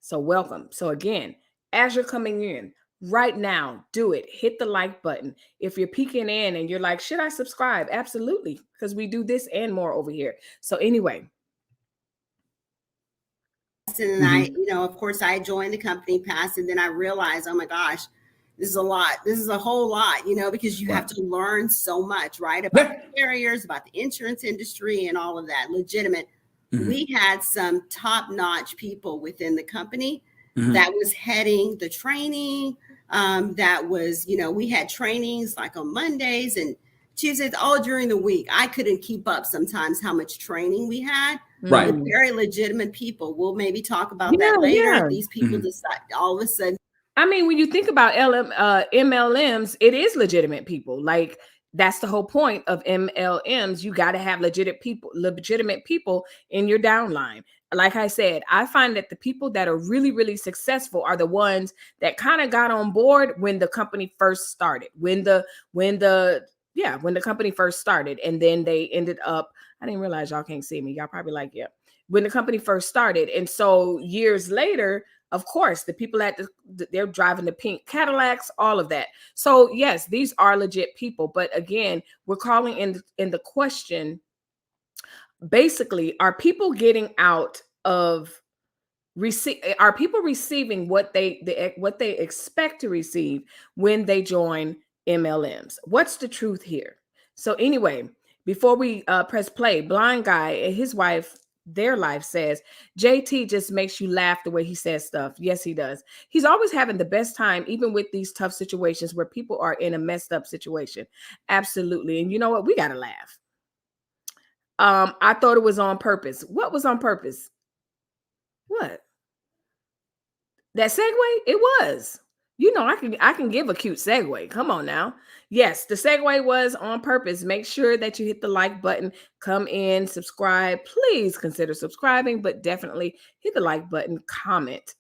A: So welcome. So again, as you're coming in, right now, do it. Hit the like button. If you're peeking in and you're like, should I subscribe? Absolutely, because we do this and more over here. So anyway.
G: And I, you know, of course, I joined the company, passed, and then I realized, oh my gosh, this is a lot. This is a whole lot, you know, because you have to learn so much, right? About the carriers, about the insurance industry and all of that. Legitimate. We had some top-notch people within the company that was heading the training. That was, you know, we had trainings like on Mondays and Tuesdays, all during the week. I couldn't keep up sometimes how much training we had.
B: Right.
G: With very legitimate people. We'll maybe talk about that later.
A: Yeah.
G: These people decide all of a sudden.
A: I mean, when you think about MLMs, it is legitimate people. Like, that's the whole point of MLMs. You got to have legitimate people in your downline. Like I said, I find that the people that are really, really successful are the ones that kind of got on board when the company first started, when the company first started, and then they ended up, I didn't realize y'all can't see me. Y'all probably like, yeah, when the company first started. And so years later, of course, the people they're driving the pink Cadillacs, all of that. So yes, these are legit people. But again, we're calling in the question, basically, are people getting out of are people receiving what they expect to receive when they join MLMs? What's the truth here? So anyway, before we press play, Blind Guy and his wife, their life says, JT just makes you laugh the way he says stuff. Yes, he does. He's always having the best time, even with these tough situations where people are in a messed up situation. Absolutely. And you know what? We got to laugh. I thought it was on purpose. What was on purpose? What? That segue? It was. You know, I can give a cute segue. Come on now. Yes, the segue was on purpose. Make sure that you hit the like button, come in, subscribe. Please consider subscribing, but definitely hit the like button, comment,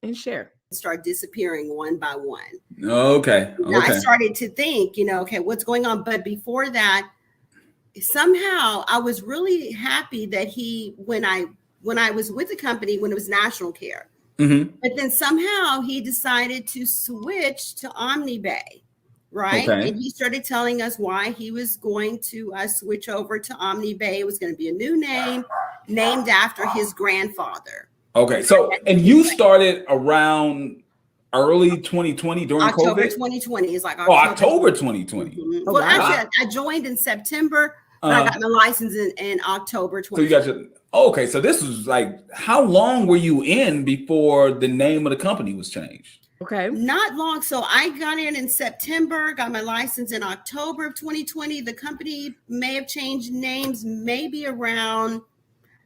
A: and share.
G: Start disappearing one by one.
B: Okay.
G: I started to think, you know, okay, what's going on? But before that, somehow I was really happy that when I was with the company, when it was National Care, but then somehow he decided to switch to Omni Bay, right?
B: Okay.
G: And he started telling us why he was going to switch over to Omni Bay. It was going to be a new name named after his grandfather.
B: Okay. So, and you started around early 2020 during
G: October
B: COVID?
G: 2020 is like
B: October 2020.
G: Mm-hmm. Well, actually, I joined in September. But I got my license in October 2020. So you got your,
B: okay. So this was like, how long were you in before the name of the company was changed?
A: Okay.
G: Not long. So I got in September, got my license in October of 2020. The company may have changed names maybe around,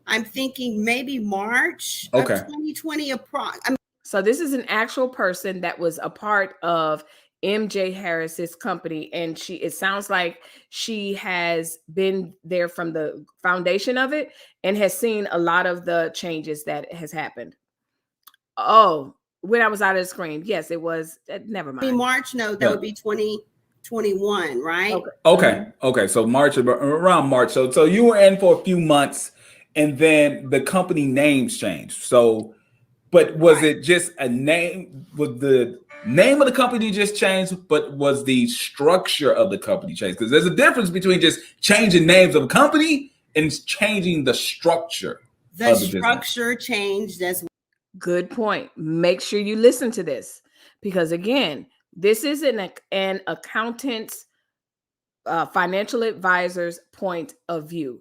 G: I'm thinking maybe March of 2020.
A: So this is an actual person that was a part of MJ Harris's company, and it sounds like she has been there from the foundation of it and has seen a lot of the changes that has happened. Oh, when I was out of the screen, yes, it was. Never mind.
G: March, no, that would be 2021, right?
B: Okay. So around March. So you were in for a few months, and then the company names changed. So, but was it just a name? Was the name of the company just changed, but was the structure of the company changed? Because there's a difference between just changing names of a company and changing the structure.
G: The structure changed as well.
A: Good point. Make sure you listen to this, because again, this is an accountant's, financial advisor's point of view.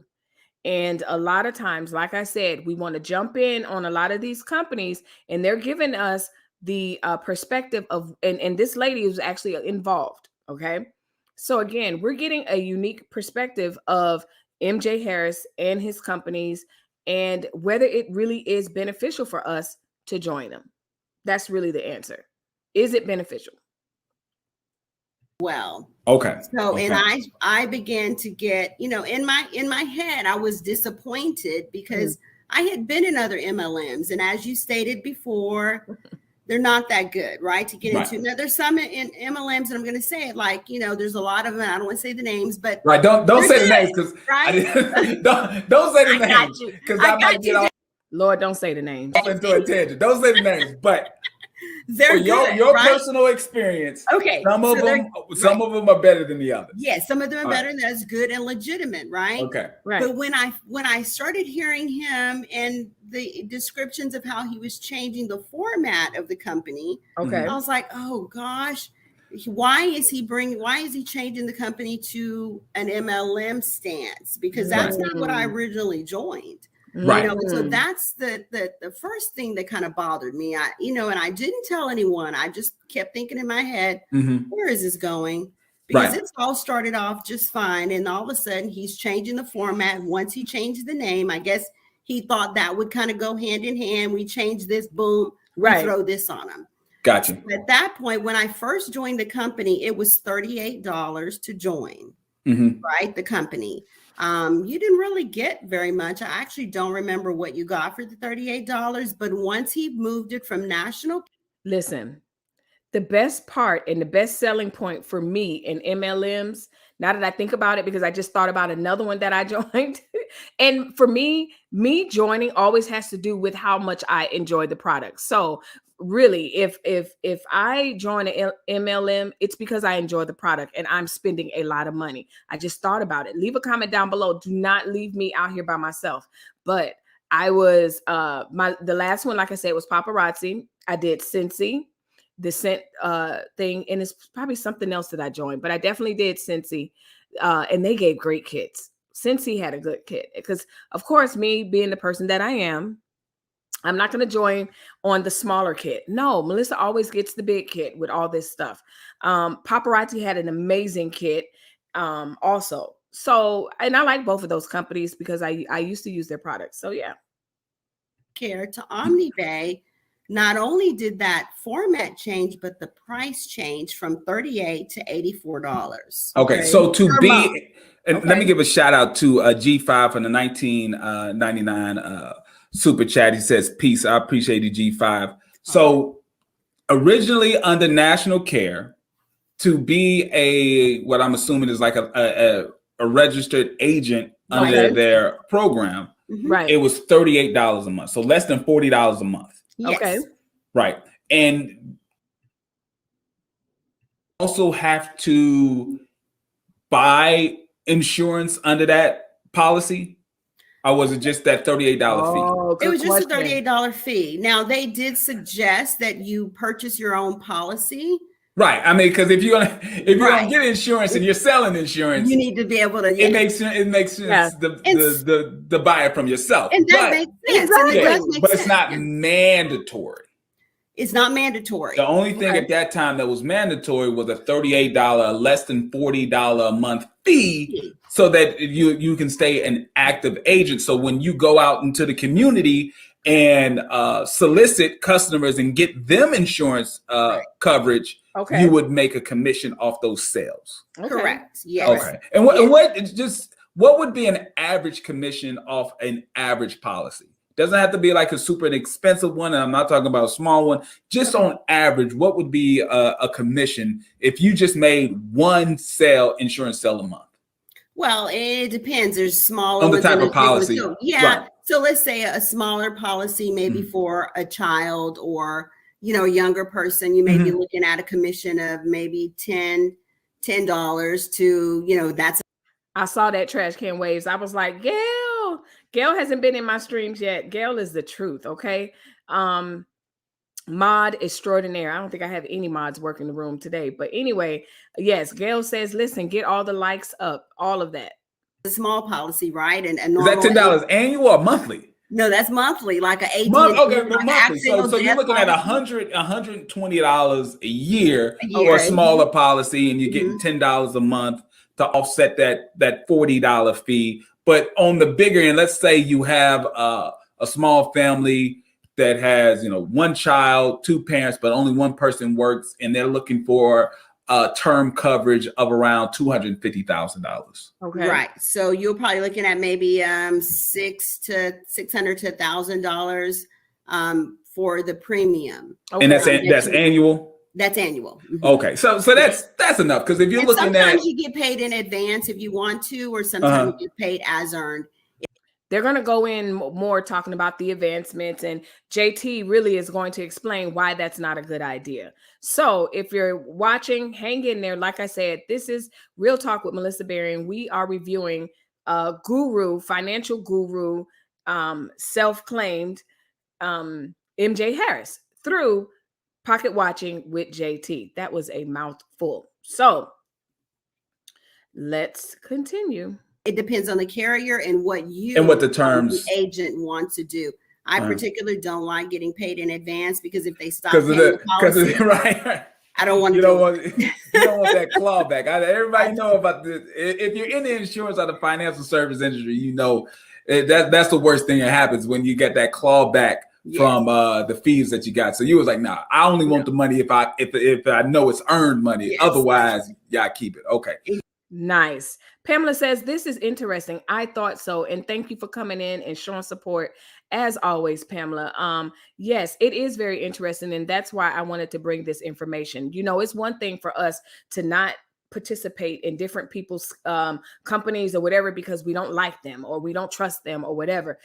A: And a lot of times, like I said, we want to jump in on a lot of these companies, and they're giving us the perspective of, and this lady was actually involved. Okay. So again, we're getting a unique perspective of MJ Harris and his companies, and whether it really is beneficial for us to join them. That's really the answer. Is it beneficial?
G: Well,
B: okay.
G: So, and I began to get, in my head, I was disappointed because I had been in other MLMs, and as you stated before, they're not that good, right? To get into. Now, there's some in MLMs, and I'm going to say it like, there's a lot of them. I don't want to say the names, but
B: right. Don't say the names, because don't say the names, because I might get off.
A: Lord, don't say the names.
B: Into a tangent. Don't say the names, but
G: they're good,
B: your
G: right?
B: Personal experience.
G: Okay.
B: Some of them are better than the others.
G: Yes, some of them are better, and that's good and legitimate, right?
B: Okay.
A: Right.
G: But when I started hearing him and the descriptions of how he was changing the format of the company,
A: okay,
G: I was like, oh gosh, why is he changing the company to an MLM stance? Because that's not what I originally joined.
B: Right.
G: So that's the first thing that kind of bothered me. And I didn't tell anyone. I just kept thinking in my head, where is this going? Because it's all started off just fine. And all of a sudden he's changing the format. Once he changed the name, I guess he thought that would kind of go hand in hand. We change this, boom, we throw this on him.
B: Gotcha.
G: At that point, when I first joined the company, it was $38 to join, right? The company. You didn't really get very much. I actually don't remember what you got for the $38, but once he moved it from national.
A: Listen, the best part and the best selling point for me in MLMs, now that I think about it, because I just thought about another one that I joined. And for me joining always has to do with how much I enjoy the product. So really, if I join an MLM, it's because I enjoy the product and I'm spending a lot of money. I just thought about it. Leave a comment down below. Do not leave me out here by myself. But I was the last one, like I said, was Paparazzi. I did Cincy, the scent thing, and it's probably something else that I joined, but I definitely did Cincy, and they gave great kits. Cincy had a good kit because, of course, me being the person that I am, I'm not going to join on the smaller kit. No, Melissa always gets the big kit with all this stuff. Paparazzi had an amazing kit also. So, and I like both of those companies because I used to use their products. So, yeah.
G: Care to Omni Bay, not only did that format change, but the price changed from $38 to $84.
B: Okay, so let me give a shout out to G5 from the 1999 super chat. He says, peace. I appreciate you, G5. So originally under national care, to be what I'm assuming is like a registered agent under their program, it was $38 a month. So less than $40 a month.
G: Yes.
A: Okay.
B: Right. And also have to buy insurance under that policy? Or was it just that $38 fee?
G: It was just a $38 fee. Now, they did suggest that you purchase your own policy.
B: Right. I mean, because if you're gonna get insurance and you're selling insurance,
G: you need to be able to.
B: It makes sense to buy it from yourself.
G: And that makes sense.
B: Exactly.
G: And it does make
B: but
G: sense.
B: It's not mandatory.
G: It's not mandatory.
B: The only thing at that time that was mandatory was a $38, less than $40 a month fee, so that you can stay an active agent. So when you go out into the community and solicit customers and get them insurance coverage, you would make a commission off those sales.
G: Correct. Yes.
B: Okay. And what would be an average commission off an average policy? Doesn't have to be like a super expensive one. And I'm not talking about a small one. Just on average, what would be a commission if you just made one insurance sale a month?
G: Well, it depends. There's smaller
B: on the type of policy.
G: Yeah. Right. So let's say a smaller policy, maybe for a child or, a younger person, you may be looking at a commission of maybe $10 to, that's
A: I saw that trash can waves. I was like, Gail hasn't been in my streams yet. Gail is the truth. Okay. Mod extraordinaire. I don't think I have any mods working the room today, but anyway, yes, Gail says, listen, get all the likes up, all of that.
G: A small policy, right? And
B: Is that $10 annual or monthly?
G: No, that's monthly, like an AD.
B: Okay, monthly. So you're looking at $120 a year for a smaller policy, and you're getting $10 a month to offset that $40 fee. But on the bigger end, let's say you have a small family that has, one child, two parents, but only one person works, and they're looking for term coverage of around $250,000.
A: Okay.
G: Right. So you're probably looking at maybe $600 to $1,000 for the premium.
B: Okay. And that's annual.
G: That's annual. Mm-hmm.
B: Okay, so that's enough, because if you're looking
G: sometimes you get paid in advance if you want to, or sometimes you get paid as earned.
A: They're going to go in more talking about the advancements, and JT really is going to explain why that's not a good idea. So if you're watching, hang in there. Like I said, this is Real Talk with Melissa Berrien. We are reviewing financial guru, self-claimed MJ Harris through Pocket Watching with JT. That was a mouthful. So let's continue.
G: It depends on the carrier and what
B: the terms
G: the agent wants to do. I particularly don't like getting paid in advance, because if they stop paying the policy,
B: right.
G: I don't want
B: you don't want that clawback. Everybody know about this. If you're in the insurance or the financial service industry, that's the worst thing that happens when you get that clawback from the fees that you got. So you was like, nah, I only want the money if I know it's earned money. Yes. Otherwise, y'all keep it. Okay.
A: Nice. Pamela says, this is interesting. I thought so. And thank you for coming in and showing support as always, Pamela. Yes, it is very interesting. And that's why I wanted to bring this information. It's one thing for us to not participate in different people's companies or whatever, because we don't like them or we don't trust them or whatever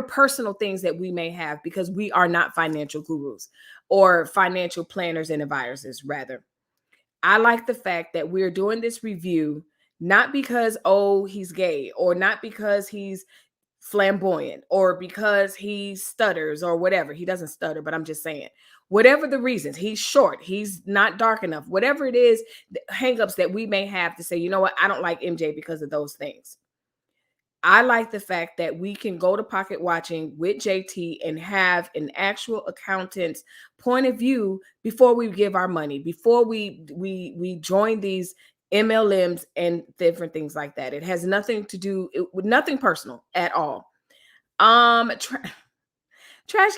A: personal things that we may have, because we are not financial gurus or financial planners and advisors. Rather, I like the fact that we're doing this review, not because, he's gay, or not because he's flamboyant, or because he stutters or whatever. He doesn't stutter, but I'm just saying, whatever the reasons, he's short, he's not dark enough, whatever it is, the hangups that we may have to say, you know what, I don't like MJ because of those things. I like the fact that we can go to Pocket Watching with JT and have an actual accountant's point of view before we give our money, before we join these MLMs and different things like that. It has nothing to do with nothing personal at all. Trash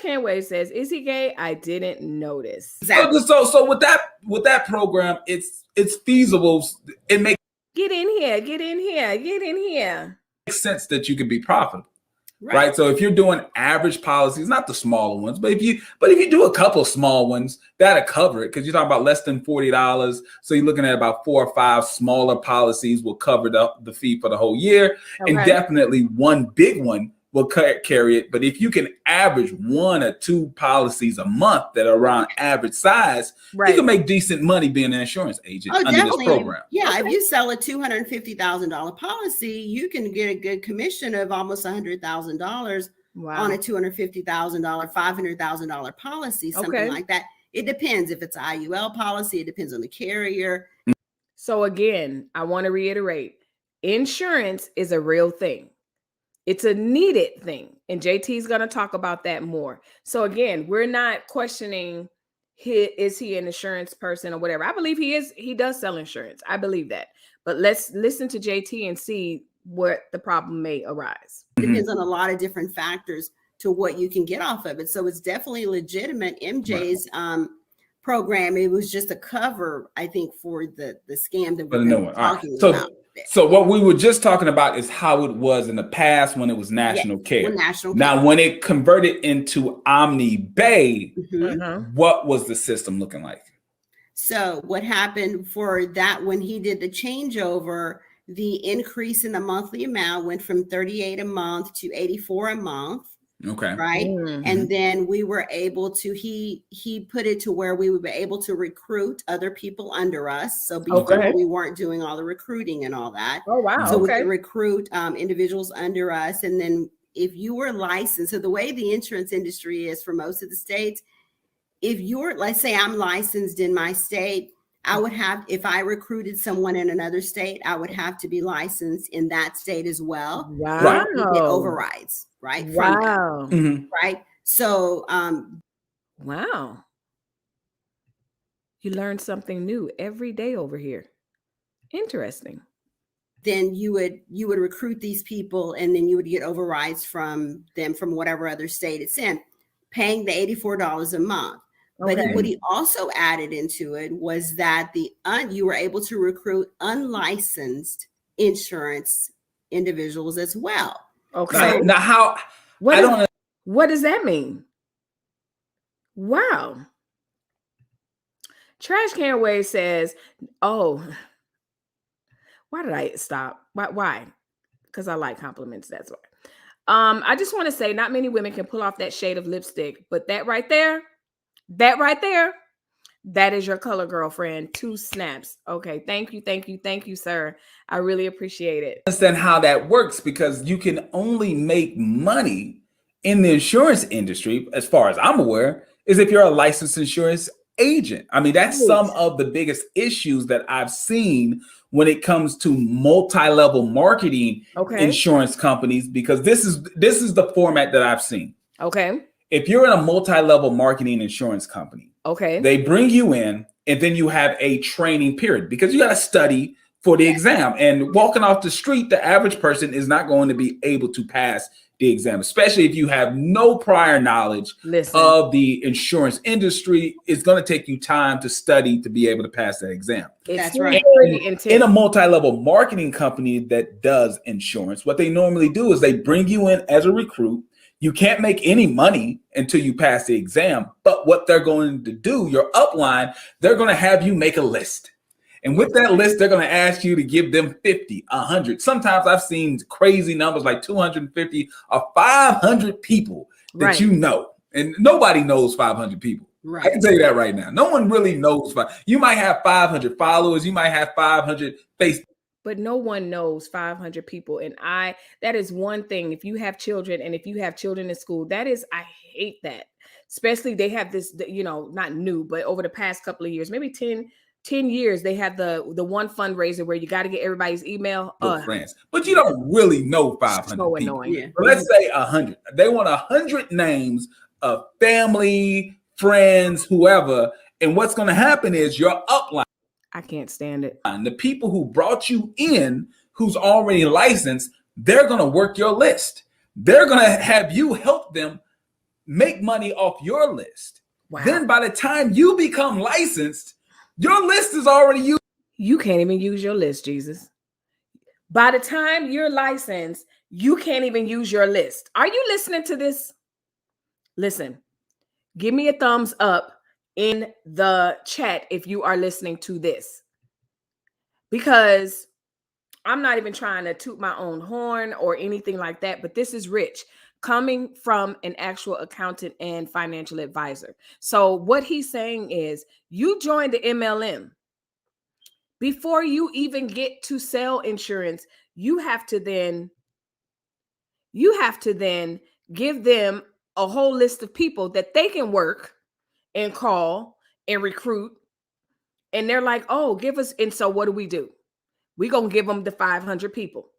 A: Can Wave says, is he gay? I didn't notice.
B: Exactly. So with that program, it's feasible. It makes
A: get in here.
B: Makes sense that you could be profitable, right? So if you're doing average policies, not the smaller ones, but if you do a couple of small ones, that'll cover it, because you're talking about less than $40. So you're looking at about 4 or 5 smaller policies will cover the fee for the whole year, and definitely one big one will carry it. But if you can average 1 or 2 policies a month that are around average size, you can make decent money being an insurance agent under this program.
G: Yeah, if you sell a $250,000 policy, you can get a good commission of almost $100,000 on a $250,000, $500,000 policy, something like that. It depends if it's an IUL policy. It depends on the carrier.
A: So again, I want to reiterate, insurance is a real thing. It's a needed thing. And JT is going to talk about that more. So again, we're not questioning, is he an insurance person or whatever. I believe he is. He does sell insurance. I believe that. But let's listen to JT and see what the problem may arise.
G: It depends on a lot of different factors to what you can get off of it. So it's definitely legitimate. MJ's program, it was just a cover, I think, for the scam that we're talking about.
B: So what we were just talking about is how it was in the past when it was National Care. Now, when it converted into Omni Bay, what was the system looking like?
G: So what happened for that, when he did the changeover, the increase in the monthly amount went from $38 a month to $84 a month.
B: Okay.
G: Right. And then we were able to, he put it to where we would be able to recruit other people under us. So before we weren't doing all the recruiting and all that.
A: Oh, wow.
G: So we could recruit individuals under us. And then if you were licensed, so the way the insurance industry is for most of the states, if you're, let's say I'm licensed in my state, I would have, if I recruited someone in another state, I would have to be licensed in that state as well.
A: Wow.
G: To get overrides, right?
A: Wow.
G: Right. So,
A: wow. You learn something new every day over here. Interesting.
G: Then you would recruit these people, and then you would get overrides from them from whatever other state it's in, paying the $84 a month. But what he also added into it was that you were able to recruit unlicensed insurance individuals as well.
A: Okay.
B: Now
A: what does that mean? Wow. Trash Can Wave says, oh, why did I stop? Why? Because I like compliments. That's why. I just want to say not many women can pull off that shade of lipstick, but that right there, that is your color, girlfriend. 2 snaps. Okay. Thank you, sir. I really appreciate it.
B: Understand how that works, because you can only make money in the insurance industry, as far as I'm aware, is if you're a licensed insurance agent. I mean, that's some of the biggest issues that I've seen when it comes to multi-level marketing insurance companies, because this is the format that I've seen.
A: Okay.
B: If you're in a multi-level marketing insurance company, they bring you in, and then you have a training period, because you got to study for the exam. And walking off the street, the average person is not going to be able to pass the exam, especially if you have no prior knowledge of the insurance industry. It's going to take you time to study to be able to pass that exam.
G: That's right.
B: In a multi-level marketing company that does insurance, what they normally do is they bring you in as a recruit. You can't make any money until you pass the exam. But what they're going to do, your upline, they're going to have you make a list. And with that list, they're going to ask you to give them 50, 100. Sometimes I've seen crazy numbers like 250 or 500 people that you know. And nobody knows 500 people. I can tell you that right now. No one really knows. You might have 500 followers. You might have 500 Facebook.
A: But no one knows 500 people. And that is one thing. If you have children, and if you have children in school, I hate that. Especially they have this, not new, but over the past couple of years, maybe 10 years, they have the one fundraiser where you got to get everybody's email.
B: Friends. But you don't really know 500
A: so
B: people.
A: Annoying. Yeah.
B: Let's say 100. They want 100 names of family, friends, whoever. And what's going to happen is your upline,
A: I can't stand it.
B: the people who brought you in, who's already licensed, they're going to work your list. They're going to have you help them make money off your list. Wow. Then by the time you become licensed, your list is already used.
A: You can't even use your list, Jesus. By the time you're licensed, you can't even use your list. Are you listening to this? Listen, give me a thumbs up in the chat if you are listening to this, because I'm not even trying to toot my own horn or anything like that, but this is rich coming from an actual accountant and financial advisor. So what he's saying is, you join the MLM. Before you even get to sell insurance, you have to then give them a whole list of people that they can work and call and recruit. And they're like, oh, give us. And so what do? We're going to give them the 500 people.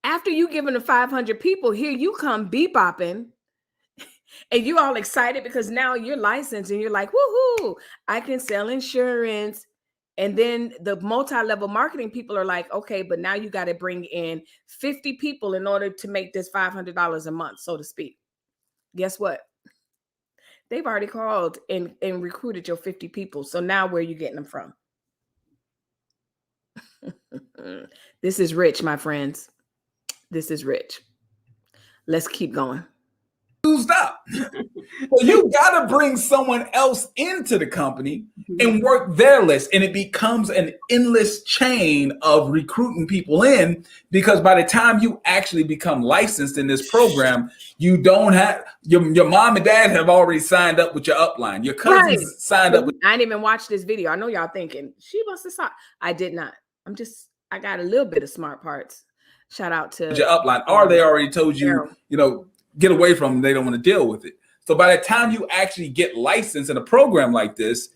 A: After you give them the 500 people, here you come bebopping, and you all excited because now you're licensed and you're like, woohoo, I can sell insurance. And then the multi-level marketing people are like, okay, but now you got to bring in 50 people in order to make this $500 a month, so to speak. Guess what? They've already called and recruited your 50 people. So now where are you getting them from? This is rich, my friends. This is rich. Let's keep going.
B: Used up. Well, you got to bring someone else into the company and work their list. And it becomes an endless chain of recruiting people in, because by the time you actually become licensed in this program, you don't have your mom and dad have already signed up with your upline. Your cousins signed up with.
A: I didn't even watch this video. I know y'all thinking she must have saw. I did not. I got a little bit of smart parts. Shout out to
B: your upline, or they already told you, get away from them. They don't want to deal with it. So by the time you actually get licensed in a program like this,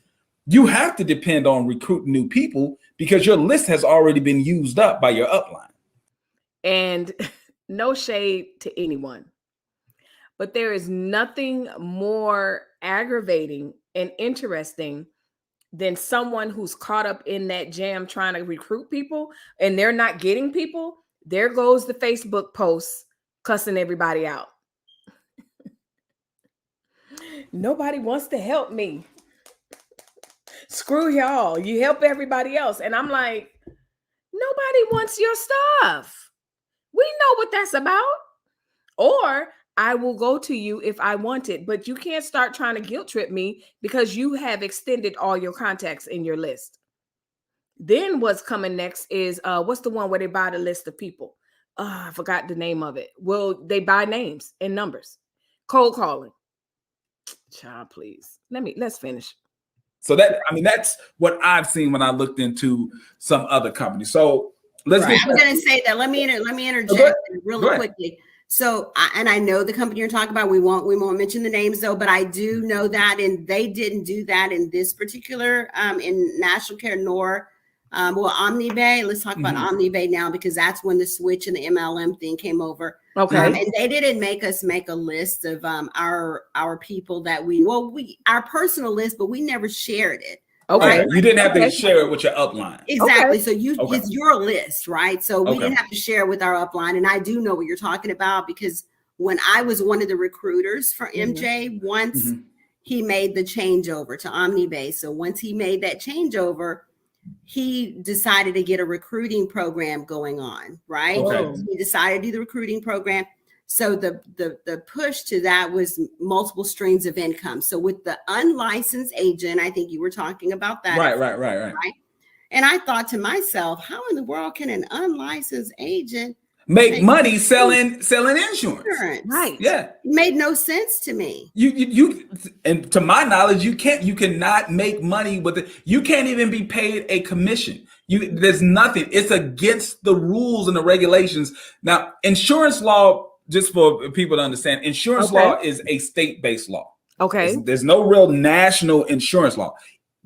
B: you have to depend on recruiting new people because your list has already been used up by your upline.
A: And no shade to anyone, but there is nothing more aggravating and interesting than someone who's caught up in that jam trying to recruit people and they're not getting people. There goes the Facebook posts cussing everybody out. Nobody wants to help me. Screw y'all. You help everybody else. And I'm like, nobody wants your stuff. We know what that's about. Or I will go to you if I want it, but you can't start trying to guilt trip me because you have extended all your contacts in your list. Then what's coming next is what's the one where they buy the list of people? I forgot the name of it. Well, they buy names and numbers. Cold calling. Child, please. Let's finish.
B: So that's what I've seen when I looked into some other companies. So let's
G: I'm going to say that. Let me interject really quickly. So, and I know the company you're talking about. We won't mention the names though, but I do know that, and they didn't do that in this particular in National Care nor Omni Bay. Let's talk about Omni Bay now, because that's when the switch and the MLM thing came over.
A: Okay.
G: And they didn't make us make a list of our people that our personal list, but we never shared it.
B: Okay. Right? You didn't have to share it with your upline.
G: Exactly. Okay. So it's your list, right? So we didn't have to share it with our upline. And I do know what you're talking about, because when I was one of the recruiters for MJ, once he made the changeover to Omni Bay. So once he made that changeover, he decided to get a recruiting program going on, right?
B: Okay.
G: He decided to do the recruiting program. So the push to that was multiple streams of income. So with the unlicensed agent, I think you were talking about that.
B: Right.
G: And I thought to myself, how in the world can an unlicensed agent
B: make money selling insurance?
G: Right.
B: Yeah.
G: It made no sense to me.
B: You and to my knowledge, you cannot make money with it. You can't even be paid a commission. There's nothing. It's against the rules and the regulations. Now, insurance law, just for people to understand, insurance law is a state-based law.
A: Okay.
B: There's no real national insurance law.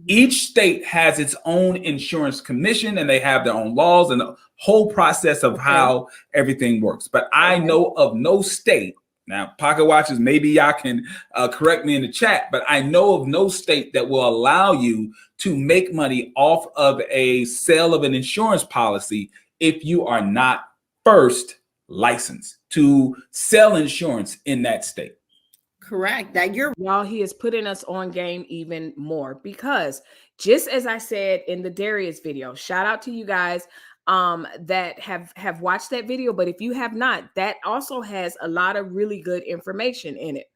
B: Each state has its own insurance commission, and they have their own laws and the whole process of how everything works. But I know of no state, now pocket watchers, maybe y'all can correct me in the chat, but I know of no state that will allow you to make money off of a sale of an insurance policy if you are not first licensed to sell insurance in that state.
G: Correct. That
A: y'all, he is putting us on game even more, because just as I said in the Darius video, shout out to you guys that have watched that video. But if you have not, that also has a lot of really good information in it.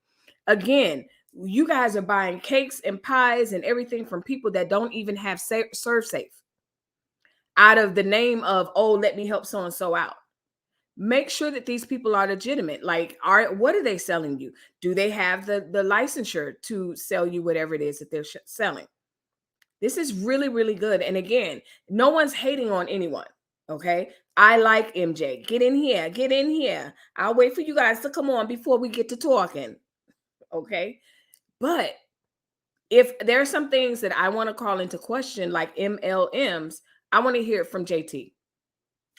A: Again, you guys are buying cakes and pies and everything from people that don't even have ServSafe out of the name of, oh, let me help so-and-so out. Make sure that these people are legitimate. Like, what are they selling you? Do they have the licensure to sell you whatever it is that they're selling? This is really, really good. And again, no one's hating on anyone. Okay. I like MJ. Get in here. Get in here. I'll wait for you guys to come on before we get to talking. Okay. But if there are some things that I want to call into question, like MLMs, I want to hear it from JT.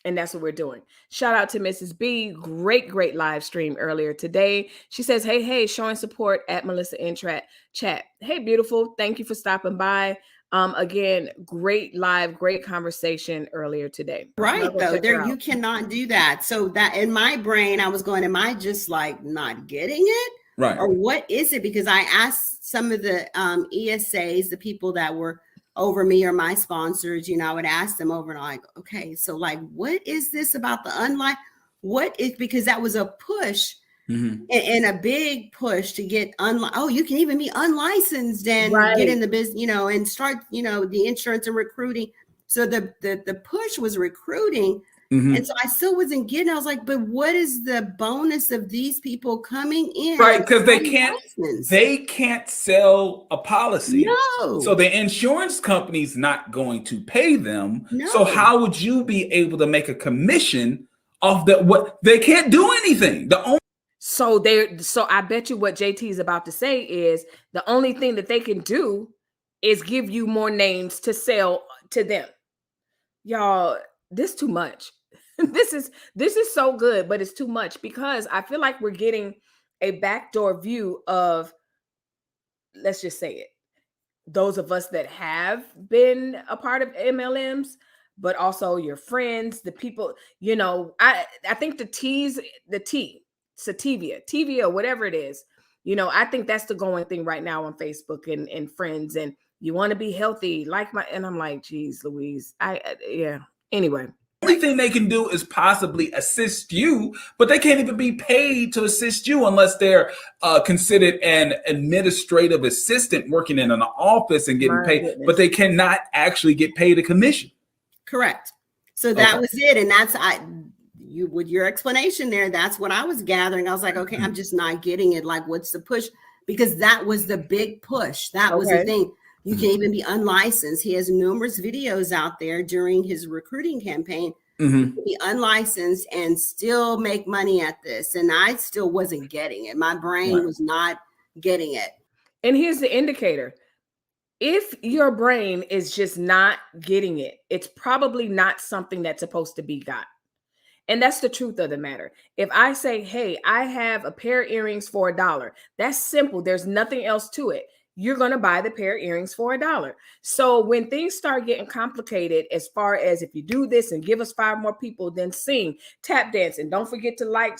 A: And that's what we're doing. Shout out to Mrs. B. Great live stream earlier today. She says, hey, showing support at Melissa in chat. Hey, beautiful. Thank you for stopping by. Again, great live, great conversation earlier today.
G: Right, though. You cannot do that. So that in my brain, I was going, am I just like not getting it?
B: Right.
G: Or what is it? Because I asked some of the ESAs, the people that were over me or my sponsors, I would ask them over and like, okay, so like, what is this about the unlike? What is, because that was a push and a big push to get you can even be unlicensed and
A: Right.
G: get in the business, and start, the insurance and recruiting. So the push was recruiting. And so I still wasn't getting. I was like, but what is the bonus of these people coming in?
B: Right, because they can't sell a policy.
G: No.
B: So the insurance company's not going to pay them.
G: No.
B: So how would you be able to make a commission off that? What they can't do anything.
A: So I bet you what JT is about to say is the only thing that they can do is give you more names to sell to them. Y'all, this too much. This is so good, but it's too much because I feel like we're getting a backdoor view of, let's just say it, those of us that have been a part of MLMs, but also your friends, the people, I think Sativia, whatever it is, I think that's the going thing right now on Facebook and friends, and you want to be healthy, and I'm like, geez, Louise, anyway.
B: The only thing they can do is possibly assist you, but they can't even be paid to assist you unless they're considered an administrative assistant working in an office and getting paid, but they cannot actually get paid a commission.
G: Correct. So that was it. And that's, with your explanation there, that's what I was gathering. I was like, okay, I'm just not getting it. Like, what's the push? Because that was the big push. That was the thing. You can even be unlicensed. He has numerous videos out there during his recruiting campaign. You can be unlicensed and still make money at this. And I still wasn't getting it. My brain was not getting it.
A: And here's the indicator. If your brain is just not getting it, it's probably not something that's supposed to be got. And that's the truth of the matter. If I say, hey, I have a pair of earrings for $1, that's simple. There's nothing else to it. You're going to buy the pair of earrings for $1. So when things start getting complicated, as far as if you do this and give us 5 more people, then sing, tap dance, and don't forget to like,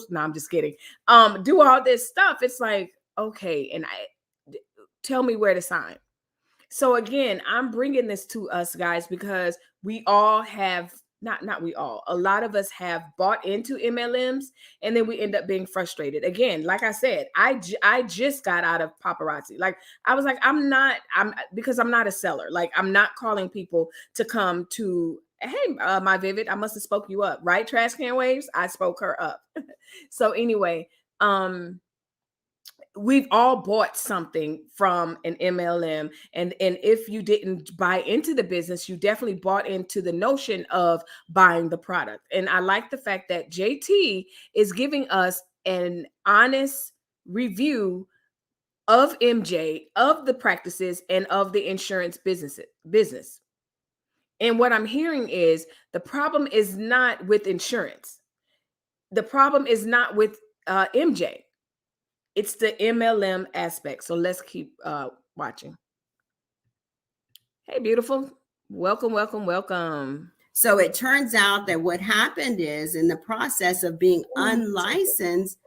A: no, I'm just kidding. Do all this stuff. It's like, okay. And tell me where to sign. So again, I'm bringing this to us guys, because we all have, not we all, a lot of us have bought into MLMs, and then we end up being frustrated. Again, like I said, I just got out of paparazzi. Like I was like, because I'm not a seller. Like I'm not calling people to come to, hey, my Vivid, I must have spoke you up, right? Trash Can Waves, I spoke her up. So anyway, we've all bought something from an MLM, and if you didn't buy into the business, you definitely bought into the notion of buying the product. And I like the fact that JT is giving us an honest review of MJ, of the practices, and of the insurance business. And what I'm hearing is the problem is not with insurance. The problem is not with MJ. It's the MLM aspect. So let's keep watching. Hey, beautiful. Welcome, welcome, welcome.
G: So it turns out that what happened is, in the process of being unlicensed,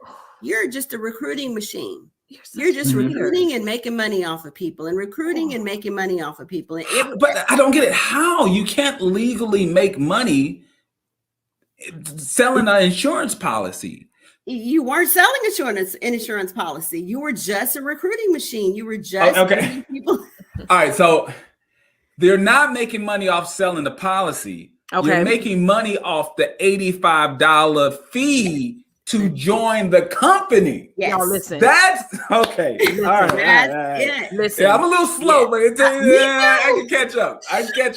G: you're just a recruiting machine. You're just recruiting and making money off of people, and recruiting and making money off of people.
B: But I don't get it. How? You can't legally make money selling an insurance policy.
G: You weren't selling insurance policy. You were just a recruiting machine. You were just
B: okay.
G: People.
B: All right, so they're not making money off selling the policy.
A: Okay.
B: You're making money off the $85 fee to join the company.
G: Yes.
A: Y'all listen.
B: That's okay.
A: Listen,
B: all right.
G: That's it.
A: Listen.
B: Yeah, I'm a little slow, but I can catch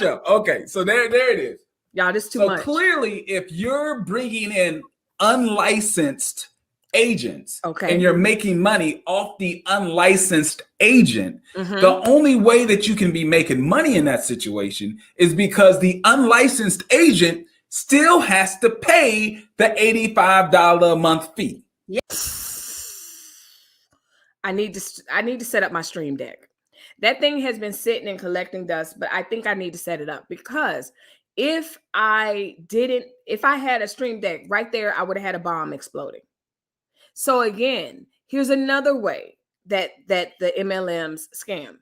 B: up. Okay, so there it is.
A: Y'all, this too
B: so
A: much.
B: So clearly, if you're bringing in unlicensed agents, and you're making money off the unlicensed agent, the only way that you can be making money in that situation is because the unlicensed agent still has to pay the $85 a month fee.
A: Yes. I need to set up my stream deck. That thing has been sitting and collecting dust, but I think I need to set it up, because if I had a stream deck right there, I would have had a bomb exploding. So again, here's another way that the MLMs scam.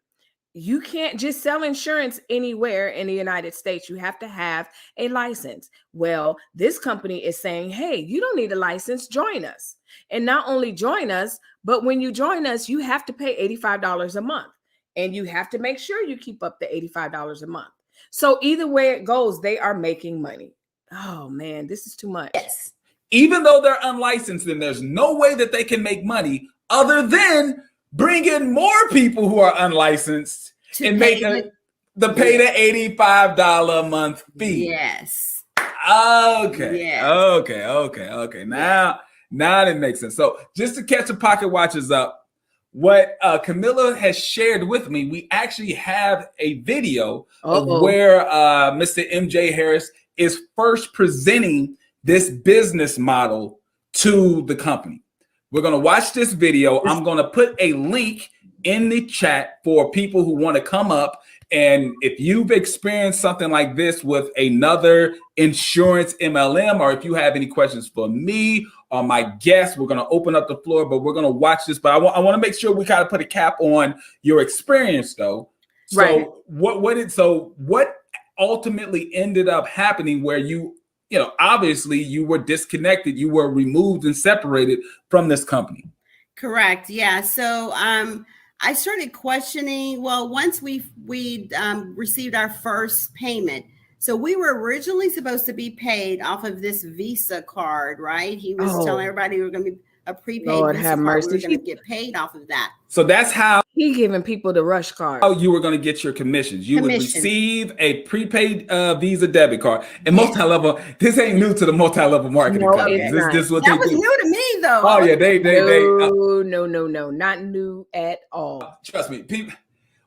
A: you can't just sell insurance anywhere in the United States. You have to have a license. Well, this company is saying, hey, you don't need a license, join us. And not only join us, but when you join us, you have to pay $85 a month. And you have to make sure you keep up the $85 a month. So either way it goes, they are making money. Oh man, this is too much.
G: Yes.
B: Even though they're unlicensed, then there's no way that they can make money other than bring in more people who are unlicensed and make the $85 a month fee.
G: Yes.
B: Okay.
G: Yes.
B: Okay. Now that makes sense. So just to catch the pocket watchers up, what Camilla has shared with me, we actually have a video of where Mr. MJ Harris is first presenting this business model to the company. We're going to watch this video. I'm going to put a link in the chat for people who want to come up. And if you've experienced something like this with another insurance MLM, or if you have any questions for me or my guests, we're going to open up the floor, but we're going to watch this. But I want to make sure we kind of put a cap on your experience, though. So
A: Right.
B: What ultimately ended up happening where obviously you were disconnected, you were removed and separated from this company?
G: Correct. Yeah. So I started questioning. Well, once we received our first payment, so we were originally supposed to be paid off of this Visa card, right? He was telling everybody we were going to be a prepaid
A: Lord
G: Visa
A: have
G: card.
A: mercy.
G: We were going to get paid off of that.
B: So that's how
A: He giving people the rush card.
B: you were going to get your commissions. You would receive a prepaid Visa debit card. And multi-level, this ain't new to the multi-level marketing
A: No,
B: companies.
A: it's
B: This
A: not.
B: is what
G: That
B: they
G: was
B: do.
G: new to me, though.
B: Oh yeah, they
A: No, not new at all.
B: trust me. People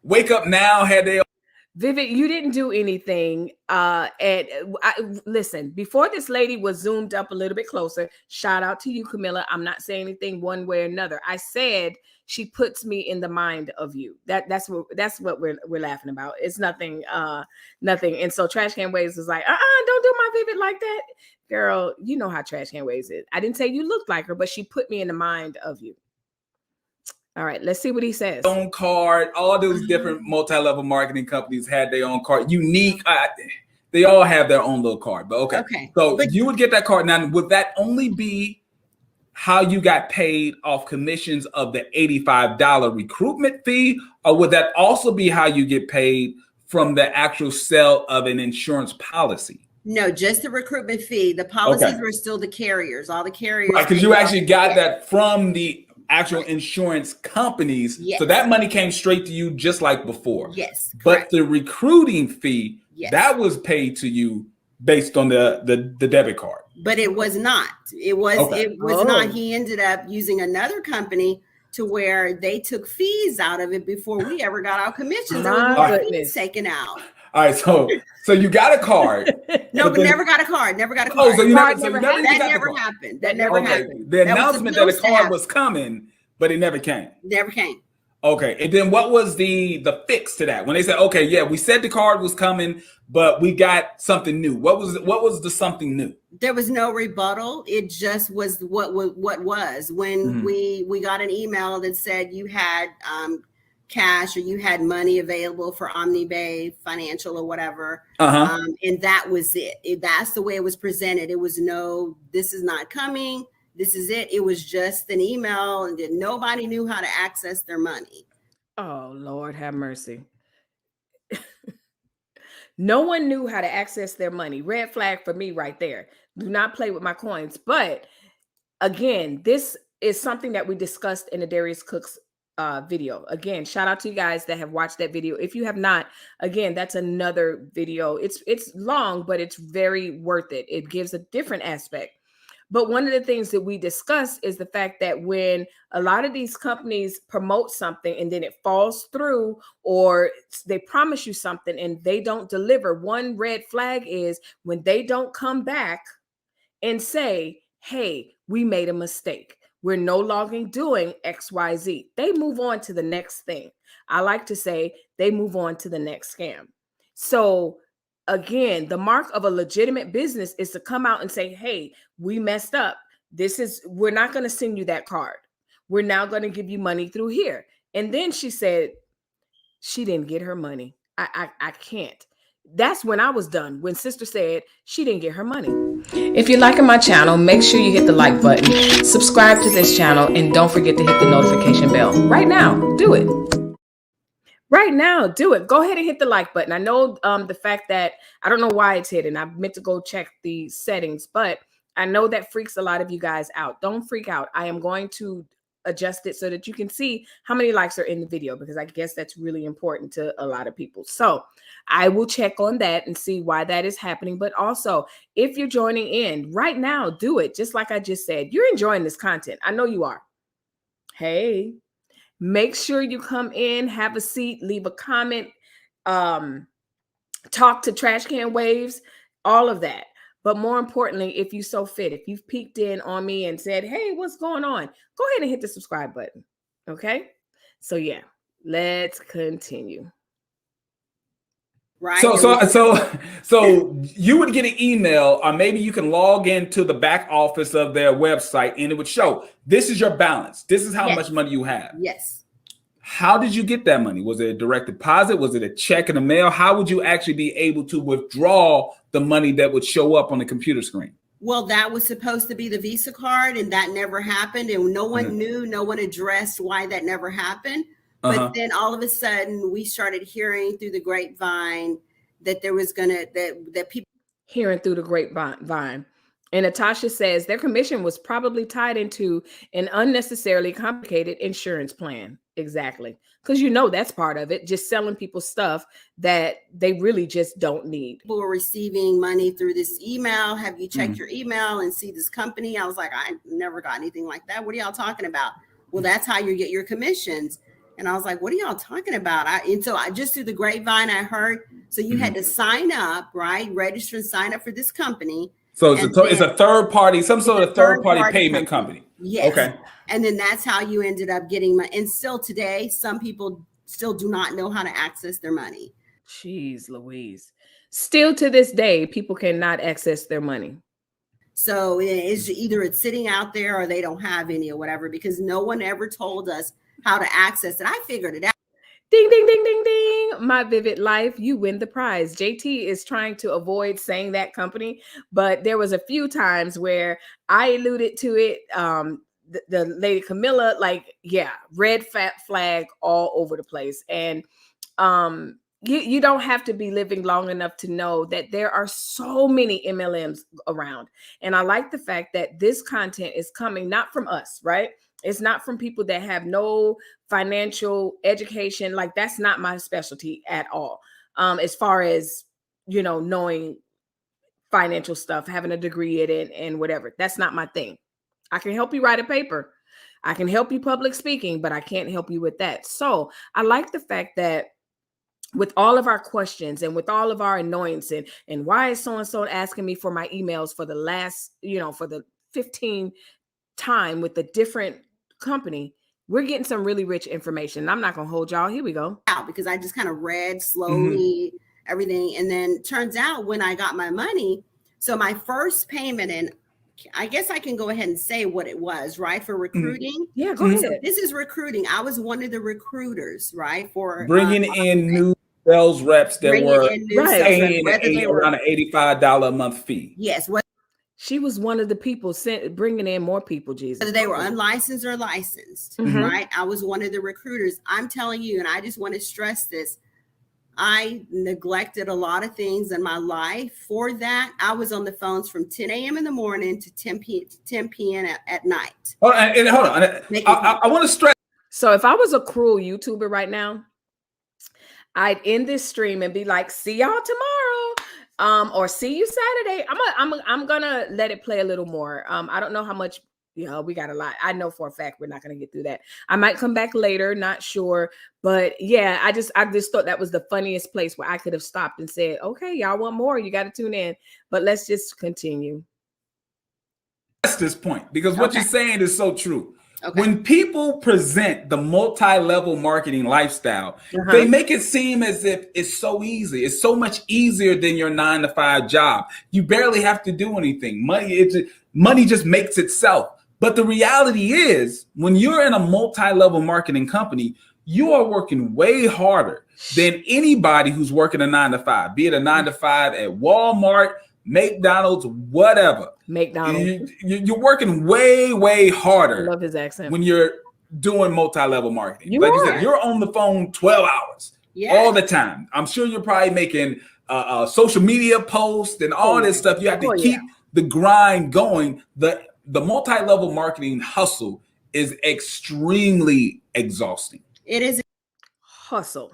B: Wake Up Now had their
A: Vivid, you didn't do anything. Listen, before this lady was zoomed up a little bit closer, shout out to you, Camilla. I'm not saying anything one way or another. I said she puts me in the mind of you. That's what we're laughing about. It's nothing, nothing. And so Trash Can Waves was like, don't do my Vivid like that. Girl, you know how Trash Can Waves is. I didn't say you looked like her, but she put me in the mind of you. All right, let's see what he says.
B: own card. All those different multi-level marketing companies had their own card. Unique. They all have their own little card. But okay. So you would get that card. Now, would that only be how you got paid off commissions of the $85 recruitment fee? Or would that also be how you get paid from the actual sale of an insurance policy?
G: No, just the recruitment fee. The policies were still the carriers. All the carriers.
B: Right, because you actually got that from the actual insurance companies.
G: Yes.
B: So that money came straight to you just like before.
G: Yes.
B: But the recruiting fee, that was paid to you based on the debit card.
G: But it was not. It was not. He ended up using another company to where they took fees out of it before we ever got our commissions. There were more fees taken out.
B: All right, so you got a card.
G: No, but never got a card. Never got a
B: Oh,
G: card.
B: so you never,
G: that never happened. That never happened.
B: The announcement that a card was coming, but it never came.
G: Never came.
B: Okay, and then what was the fix to that? When they said, okay, yeah, we said the card was coming, but we got something new. What was the something new?
G: There was no rebuttal. It just was what was. When we got an email that said you had cash or you had money available for Omni Bay Financial or whatever. And that was it. That's the way it was presented. It was no, this is not coming. This is it. It was just an email and nobody knew how to access their money.
A: Oh, Lord have mercy. No one knew how to access their money. Red flag for me right there. Do not play with my coins. But again, this is something that we discussed in the Darius Cook's video. Again, shout out to you guys that have watched that video. If you have not, again, that's another video. It's long, but it's very worth it. It gives a different aspect. But one of the things that we discuss is the fact that when a lot of these companies promote something and then it falls through, or they promise you something and they don't deliver, one red flag is when they don't come back and say, hey, we made a mistake. We're no longer doing XYZ. They move on to the next thing. I like to say they move on to the next scam. So again, the mark of a legitimate business is to come out and say, hey, we messed up. We're not going to send you that card. We're now going to give you money through here. And then she said, she didn't get her money. I can't. That's when I was done. When sister said she didn't get her money. If you're liking my channel, make sure you hit the like button, subscribe to this channel, and don't forget to hit the notification bell. Right now, do it. Right now, do it. Go ahead and hit the like button. I know the fact that I don't know why it's hidden. I meant to go check the settings, but I know that freaks a lot of you guys out. Don't freak out. I am going to adjust it so that you can see how many likes are in the video, because I guess that's really important to a lot of people. So I will check on that and see why that is happening. But also, if you're joining in right now, do it. Just like I just said, you're enjoying this content. I know you are. Hey, make sure you come in, have a seat, leave a comment, talk to Trash Can Waves, all of that. But more importantly, if you so fit, if you've peeked in on me and said, hey, what's going on? Go ahead and hit the subscribe button. Okay. So yeah, let's continue.
G: Right.
B: So you would get an email, or maybe you can log into the back office of their website, and it would show this is your balance. This is how much money you have.
G: Yes.
B: How did you get that money? Was it a direct deposit? Was it a check in the mail? How would you actually be able to withdraw the money that would show up on the computer screen?
G: Well, that was supposed to be the Visa card, and that never happened. And no one knew, no one addressed why that never happened. But then all of a sudden we started hearing through the grapevine that there was that people
A: hearing through the grapevine. And Natasha says their commission was probably tied into an unnecessarily complicated insurance plan. Exactly. Because that's part of it. Just selling people stuff that they really just don't need.
G: People were receiving money through this email. Have you checked your email and see this company? I was like, I never got anything like that. What are y'all talking about? Well, that's how you get your commissions. And I was like, what are y'all talking about? And so I just through the grapevine, I heard, so you had to sign up, right? Register and sign up for this company.
B: So it's a third party, some sort of third party payment company.
G: Yes.
B: Okay.
G: And then that's how you ended up getting money. And still today, some people still do not know how to access their money.
A: Jeez Louise. Still to this day, people cannot access their money.
G: So it's either it's sitting out there or they don't have any or whatever, because no one ever told us how to access it. I figured it out.
A: Ding, ding, ding, ding, ding. My Vivid Life, you win the prize. JT is trying to avoid saying that company, but there was a few times where I alluded to it. The lady Camilla, red flag all over the place. And you don't have to be living long enough to know that there are so many MLMs around. And I like the fact that this content is coming not from us, right? It's not from people that have no financial education. Like, that's not my specialty at all. As far as, knowing financial stuff, having a degree in it and whatever, that's not my thing. I can help you write a paper. I can help you public speaking, but I can't help you with that. So I like the fact that with all of our questions and with all of our annoyance and why is so-and-so asking me for my emails for the last, for the 15th time with a different company, we're getting some really rich information. I'm not going to hold y'all. Here we go.
G: Because I just kind of read slowly everything. And then turns out when I got my money, so my first payment, and I guess I can go ahead and say what it was, right? For recruiting.
A: Yeah, go ahead. So
G: this is recruiting. I was one of the recruiters, right? For
B: bringing in new sales reps that were paying around an $85 a month fee.
G: Yes.
A: She was one of the people bringing in more people, Jesus.
G: Whether they were unlicensed or licensed, right? I was one of the recruiters. I'm telling you, and I just want to stress this, I neglected a lot of things in my life. For that, I was on the phones from 10 a.m. in the morning to 10 p.m. at night.
B: Hold on. I want to stress.
A: So if I was a cruel YouTuber right now, I'd end this stream and be like, see y'all tomorrow. Or see you Saturday. I'm gonna let it play a little more. I don't know how much, we got a lot. I know for a fact we're not gonna get through that. I might come back later, not sure. But yeah, I just thought that was the funniest place where I could have stopped and said, okay, y'all want more, you got to tune in. But let's just continue.
B: That's this point, because what you're saying is so true. When people present the multi-level marketing lifestyle, they make it seem as if it's so easy. It's so much easier than your 9-to-5 job. You barely have to do anything. Money just makes itself. But the reality is, when you're in a multi-level marketing company, you are working way harder than anybody who's working a 9-to-5, be it a 9-to-5 at Walmart, McDonald's, whatever.
A: McDonald's.
B: You're working way, way harder.
A: I love his accent.
B: When you're doing multi-level marketing.
A: You
B: like
A: are.
B: you said, you're on the phone 12 hours all the time. I'm sure you're probably making social media posts and all this stuff. You have to keep the grind going. The multi-level marketing hustle is extremely exhausting.
G: It is
A: hustle.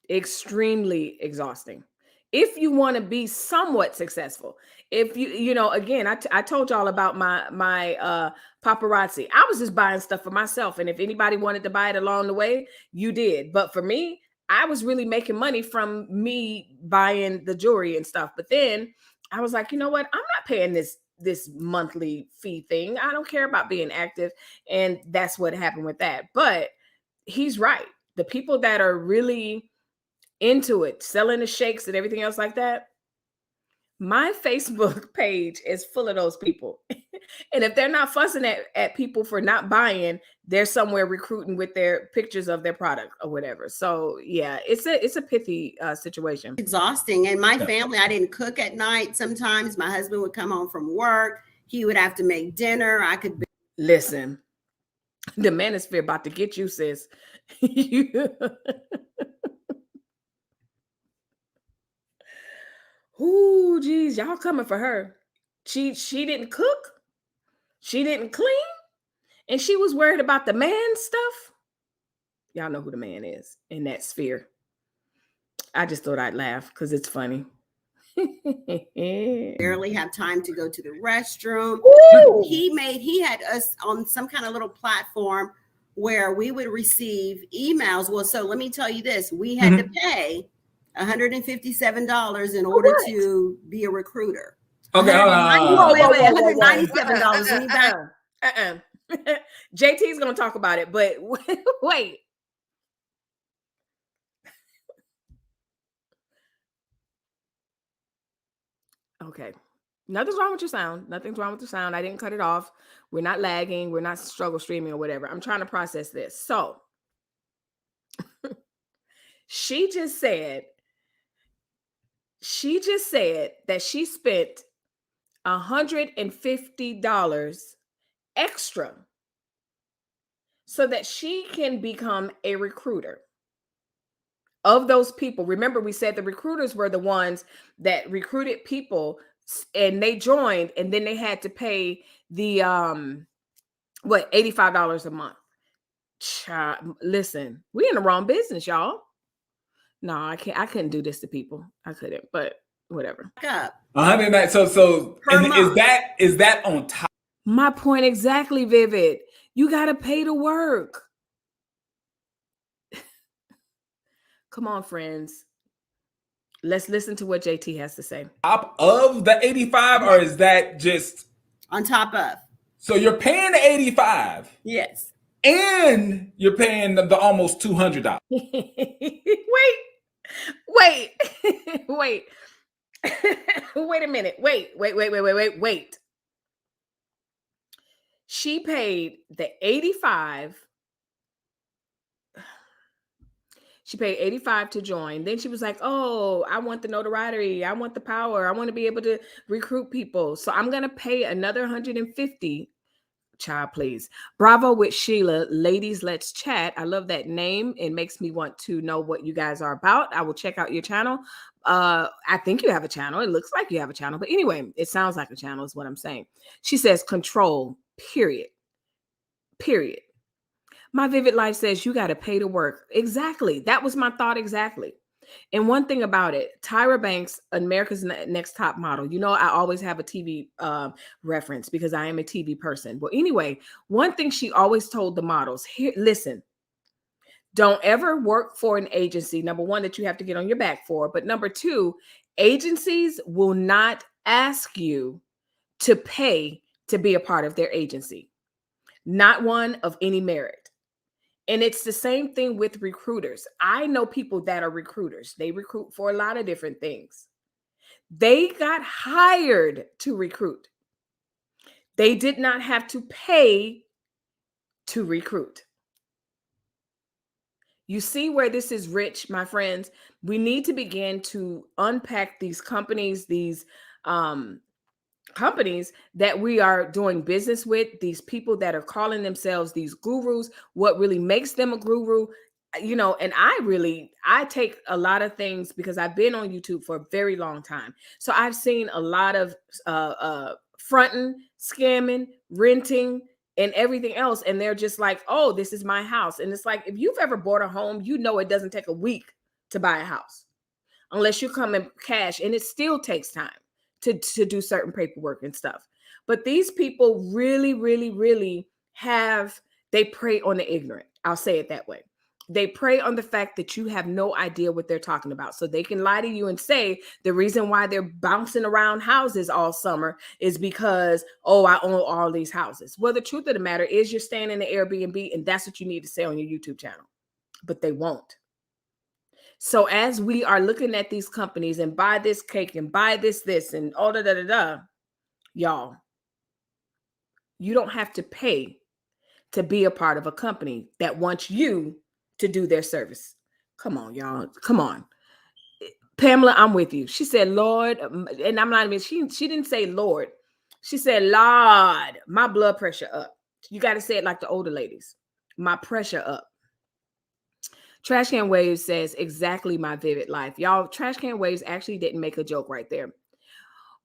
A: Extremely exhausting. If you want to be somewhat successful, if you know, again, I told y'all about my paparazzi. I was just buying stuff for myself, and if anybody wanted to buy it along the way, you did. But for me, I was really making money from me buying the jewelry and stuff. But then I was like, you know what? I'm not paying this monthly fee thing. I don't care about being active, and that's what happened with that. But he's right. The people that are really into it, selling the shakes and everything else like that, my Facebook page is full of those people. And if they're not fussing at people for not buying, they're somewhere recruiting with their pictures of their product or whatever. So yeah, it's a pithy situation.
G: Exhausting. And my family, I didn't cook at night. Sometimes my husband would come home from work. He would have to make dinner. I could
A: listen. The manosphere about to get you, sis. Ooh, geez, y'all coming for her. She didn't cook. She didn't clean. And she was worried about the man stuff. Y'all know who the man is in that sphere. I just thought I'd laugh because it's funny.
G: barely have time to go to the restroom. He had us on some kind of little platform where we would receive emails. Well, so let me tell you this. We had to pay $157 in order to be a recruiter.
B: Okay.
G: $197.
A: JT's gonna talk about it, but wait. Okay. Nothing's wrong with your sound. Nothing's wrong with the sound. I didn't cut it off. We're not lagging. We're not struggle streaming or whatever. I'm trying to process this. So she just said that she spent $150 extra so that she can become a recruiter of those people. Remember, we said the recruiters were the ones that recruited people and they joined, and then they had to pay the $85 a month. Listen, we in the wrong business, y'all. No, I couldn't do this to people. I couldn't, but whatever.
B: 109. So and is that on top?
A: My point exactly, Vivid. You got to pay to work. Come on, friends. Let's listen to what JT has to say.
B: Top of the 85, or is that just
G: on top of? So
B: you're paying the 85.
G: Yes.
B: And you're paying the almost $200.
A: Wait. Wait a minute. Wait. She paid the 85. She paid 85 to join. Then she was like, oh, I want the notoriety. I want the power. I want to be able to recruit people. So I'm going to pay another 150. Child, please. Bravo with Sheila. Ladies, let's chat. I love that name. It makes me want to know what you guys are about. I will check out your channel. I think you have a channel. It looks like you have a channel. But anyway, it sounds like a channel is what I'm saying. She says control, period. My Vivid Life says you got to pay to work. Exactly. That was my thought exactly. And one thing about it, Tyra Banks, America's Next Top Model. You know, I always have a TV reference because I am a TV person. Well, anyway, one thing she always told the models, here, listen, don't ever work for an agency. Number one, that you have to get on your back for. But number two, agencies will not ask you to pay to be a part of their agency. Not one of any merit. And it's the same thing with recruiters. I know people that are recruiters. They recruit for a lot of different things. They got hired to recruit. They did not have to pay to recruit. You see where this is rich, my friends. We need to begin to unpack these companies, these companies that we are doing business with, these people that are calling themselves these gurus, what really makes them a guru. You know, and I take a lot of things because I've been on YouTube for a very long time. So I've seen a lot of fronting, scamming, renting, and everything else. And they're just like, oh, this is my house. And it's like, if you've ever bought a home, you know it doesn't take a week to buy a house unless you come in cash. And it still takes time to do certain paperwork and stuff. But these people really, really, really they prey on the ignorant. I'll say it that way. They prey on the fact that you have no idea what they're talking about. So they can lie to you and say the reason why they're bouncing around houses all summer is because, oh, I own all these houses. Well, the truth of the matter is you're staying in the Airbnb, and that's what you need to say on your YouTube channel. But they won't. So as we are looking at these companies and buy this cake and buy this and all y'all, you don't have to pay to be a part of a company that wants you to do their service. Come on, y'all. Come on. Pamela, I'm with you. She said, Lord, and I'm not even, she didn't say Lord. She said, Lord, my blood pressure up. You got to say it like the older ladies. My pressure up. Trash Can Waves says, exactly my vivid life. Y'all, Trash Can Waves actually didn't make a joke right there.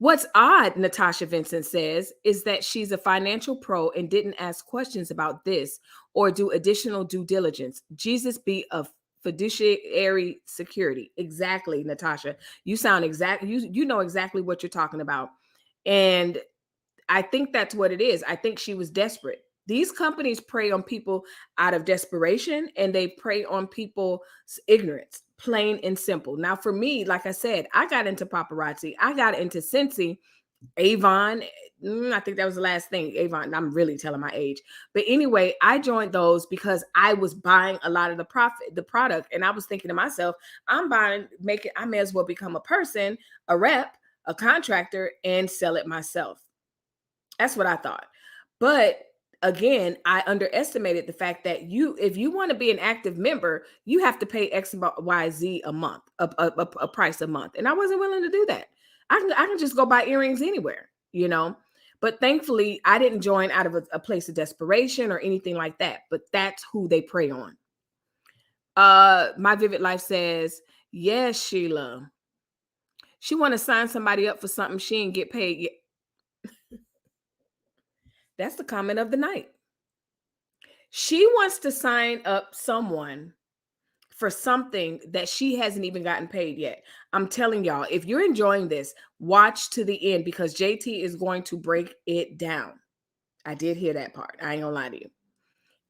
A: What's odd, Natasha Vincent says, is that she's a financial pro and didn't ask questions about this or do additional due diligence. Jesus be a fiduciary security. Exactly, Natasha. You sound you know exactly what you're talking about. And I think that's what it is. I think she was desperate. These companies prey on people out of desperation, and they prey on people's ignorance, plain and simple. Now, for me, like I said, I got into paparazzi. I got into Scentsy, Avon. I think that was the last thing. Avon, I'm really telling my age. But anyway, I joined those because I was buying a lot of the product. And I was thinking to myself, I may as well become a person, a rep, a contractor, and sell it myself. That's what I thought. But again, I underestimated the fact that if you want to be an active member, you have to pay X, Y, Z a month, a price a month. And I wasn't willing to do that. I can just go buy earrings anywhere, you know. But thankfully, I didn't join out of a place of desperation or anything like that. But that's who they prey on. My Vivid Life says, yes, Sheila. She want to sign somebody up for something she ain't get paid yet. That's the comment of the night. She wants to sign up someone for something that she hasn't even gotten paid yet. I'm telling y'all, if you're enjoying this, watch to the end because JT is going to break it down. I did hear that part. I ain't gonna lie to you.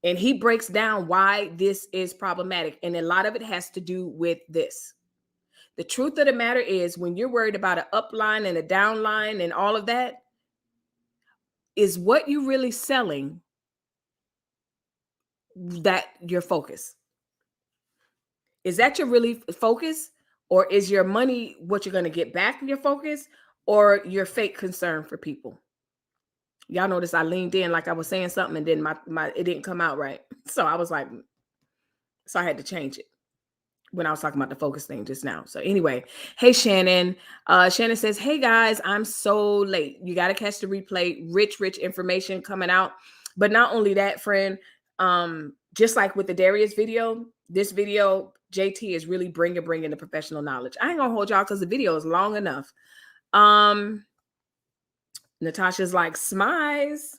A: And he breaks down why this is problematic. And a lot of it has to do with this. The truth of the matter is when you're worried about an upline and a downline and all of that, is what you really selling that your focus? Is that your really focus? Or is your money what you're going to get back your focus, or your fake concern for people? Y'all notice I leaned in like I was saying something and then my it didn't come out right. So I was like, so I had to change it when I was talking about the focus thing just now. So anyway, hey, Shannon. Shannon says, hey, guys, I'm so late. You got to catch the replay. Rich information coming out. But not only that, friend, just like with the Darius video, this video, JT is really bringing the professional knowledge. I ain't going to hold y'all because the video is long enough. Natasha's like, smize.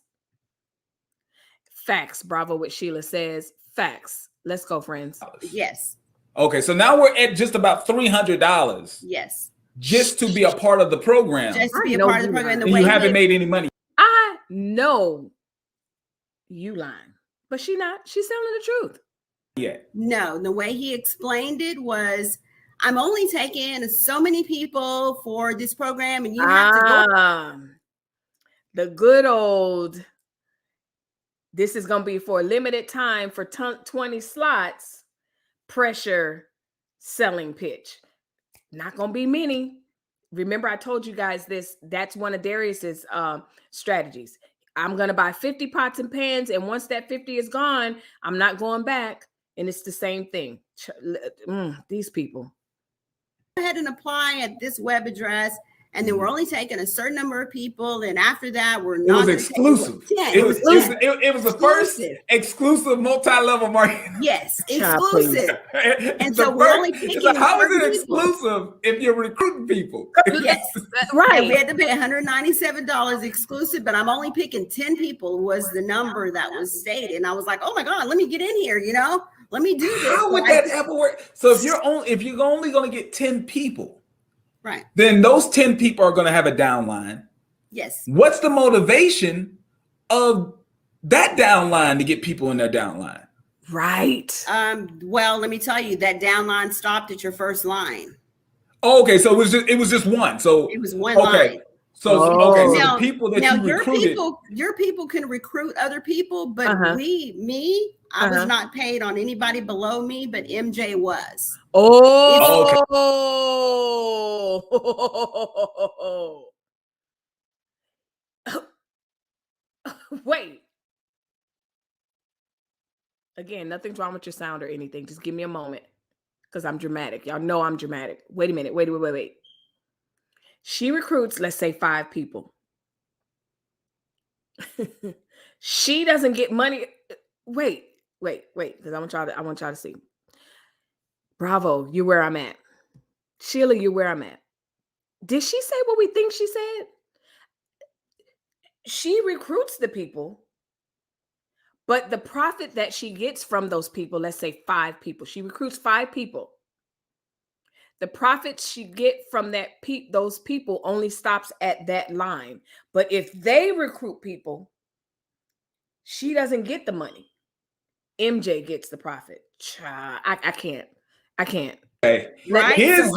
A: Facts. Bravo what Sheila says. Facts. Let's go, friends.
G: Yes.
B: Okay, so now we're at just about $300.
G: Yes.
B: Just to be a part of the program.
G: Just to be a part of the program.
B: And you haven't made any money.
A: I know you lying, but she's telling the truth.
B: Yeah.
G: No, the way he explained it was, I'm only taking so many people for this program, and you have to go.
A: The good old, this is going to be for a limited time for 20 slots. Pressure selling pitch. Not gonna be many. Remember, I told you guys this. That's one of Darius's strategies. I'm gonna buy 50 pots and pans, and once that 50 is gone, I'm not going back And it's the same thing. These people.
G: Go ahead and apply at this web address. And then we're only taking a certain number of people. And after that, we're not.
B: It was exclusive. It was the first exclusive multi-level marketing.
G: Yes, exclusive. And so we're only picking.
B: How is it exclusive if you're recruiting people?
G: Yes,
A: right.
G: And we had to pay $197 exclusive, but I'm only picking 10 people was the number that was stated. And I was like, oh my God, let me get in here. Let me do this.
B: How would that ever work? So if you're only going to get 10 people.
G: Right.
B: Then those 10 people are going to have a downline.
G: Yes.
B: What's the motivation of that downline to get people in their downline?
A: Right.
G: Well, let me tell you, that downline stopped at your first line.
B: Oh, okay. So it was just one. So
G: it was one line.
B: So
G: now,
B: the people that you recruited,
G: your people can recruit other people, but I was not paid on anybody below me, but MJ was.
A: Oh, wait. Again, nothing's wrong with your sound or anything. Just give me a moment because I'm dramatic. Y'all know I'm dramatic. Wait a minute. Wait. She recruits, let's say 5 people. She doesn't get money. Wait, because I want y'all to see. Bravo, you're where I'm at. Sheila, you're where I'm at. Did she say what we think she said? She recruits the people, but the profit that she gets from those people, let's say 5 people, she recruits 5 people. The profit she get from those people only stops at that line. But if they recruit people, she doesn't get the money. MJ gets the profit. I can't.
B: Okay.
G: Right? His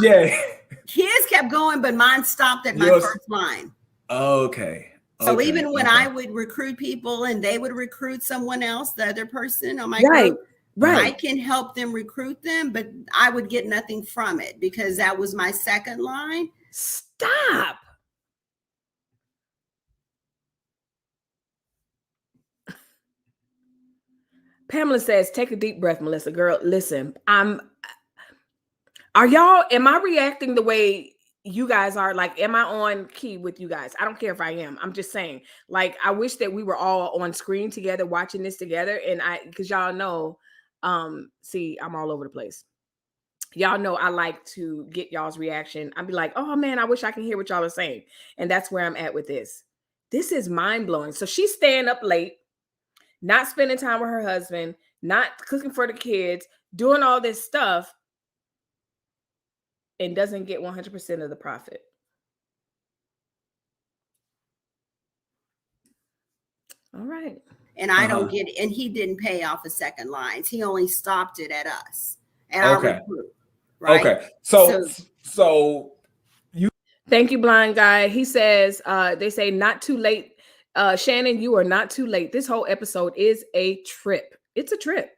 G: kept going, but mine stopped at my first line.
B: Okay.
G: So even when I would recruit people and they would recruit someone else, the other person on my group, I can help them recruit them, but I would get nothing from it because that was my second line.
A: Stop. Pamela says, take a deep breath, Melissa. Girl, listen, am I reacting the way you guys are? Like, am I on key with you guys? I don't care if I am. I'm just saying, like, I wish that we were all on screen together, watching this together. And because y'all know, see, I'm all over the place. Y'all know I like to get y'all's reaction. I'd be like, oh man, I wish I can hear what y'all are saying. And that's where I'm at with this. This is mind blowing. So she's staying up late, not spending time with her husband, not cooking for the kids, doing all this stuff, and doesn't get 100% of the profit. All right.
G: And I don't get it. And he didn't pay off the second lines. He only stopped it at us. And our recruit. Right.
B: Okay. So you.
A: Thank you, blind guy. He says, they say not too late. Shannon, you are not too late. This whole episode is a trip. It's a trip.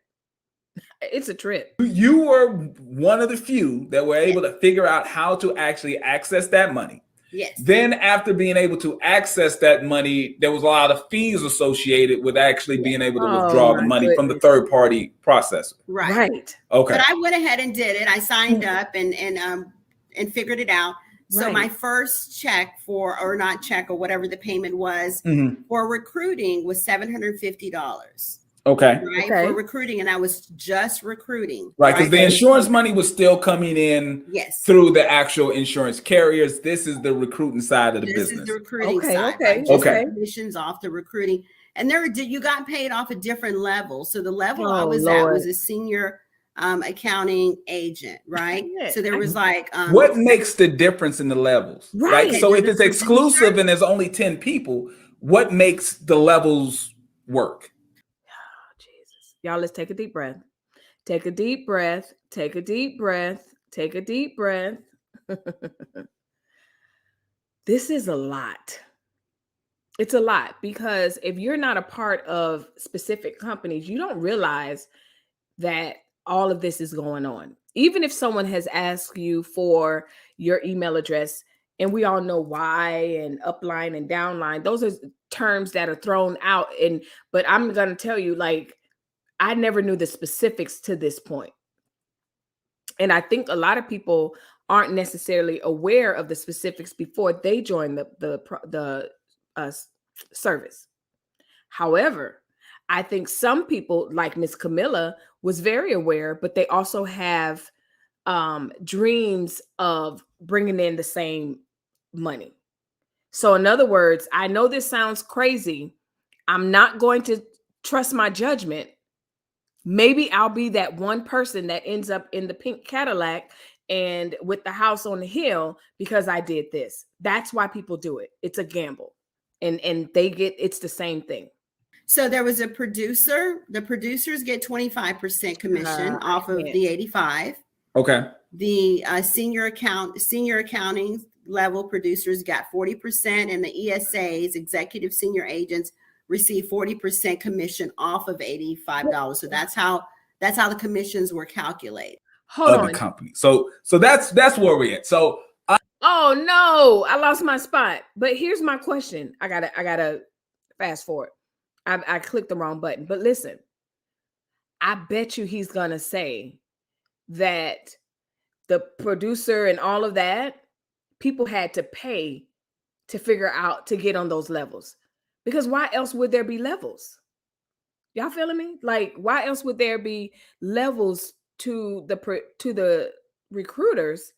A: It's a trip.
B: You were one of the few that were able to figure out how to actually access that money.
G: Yes.
B: Then after being able to access that money, there was a lot of fees associated with actually being able to withdraw the money from the third party processor.
G: Right.
B: Okay.
G: But I went ahead and did it. I signed up and figured it out. So my first check or whatever the payment was for recruiting was $750.
B: Okay.
G: Right. For recruiting. And I was just recruiting.
B: Right. Because the insurance money was still coming in through the actual insurance carriers. This is the recruiting side of the business.
G: This is the recruiting side.
B: Okay.
G: Commissions off the recruiting. And you got paid off at different levels. So the level I was at was a senior accounting agent, right? So there was like
B: what makes the difference in the levels? Right. So if it's exclusive and there's only 10 people, what makes the levels work?
A: Y'all, let's take a deep breath. Take a deep breath. Take a deep breath. Take a deep breath. This is a lot. It's a lot because if you're not a part of specific companies, you don't realize that all of this is going on. Even if someone has asked you for your email address, and we all know why and upline and downline, those are terms that are thrown out. But I'm going to tell you, like, I never knew the specifics to this point. And I think a lot of people aren't necessarily aware of the specifics before they join the service. However, I think some people, like Miss Camilla, was very aware, but they also have dreams of bringing in the same money. So in other words, I know this sounds crazy. I'm not going to trust my judgment. Maybe I'll be that one person that ends up in the pink Cadillac and with the house on the hill because I did this. That's why people do it. It's a gamble. And it's the same thing.
G: So there was a producer. The producers get 25% commission off of the 85.
B: Okay.
G: The senior accounting level producers got 40%, and the ESAs, executive senior agents, receive 40% commission off of $85. So that's how the commissions were calculated.
A: Hold on.
B: The company. So that's where we're at. So
A: oh no, I lost my spot. But here's my question. I gotta fast forward. I clicked the wrong button. But listen, I bet you he's gonna say that the producer and all of that, people had to pay to figure out to get on those levels. Because why else would there be levels? Y'all feeling me? Like, why else would there be levels to the recruiters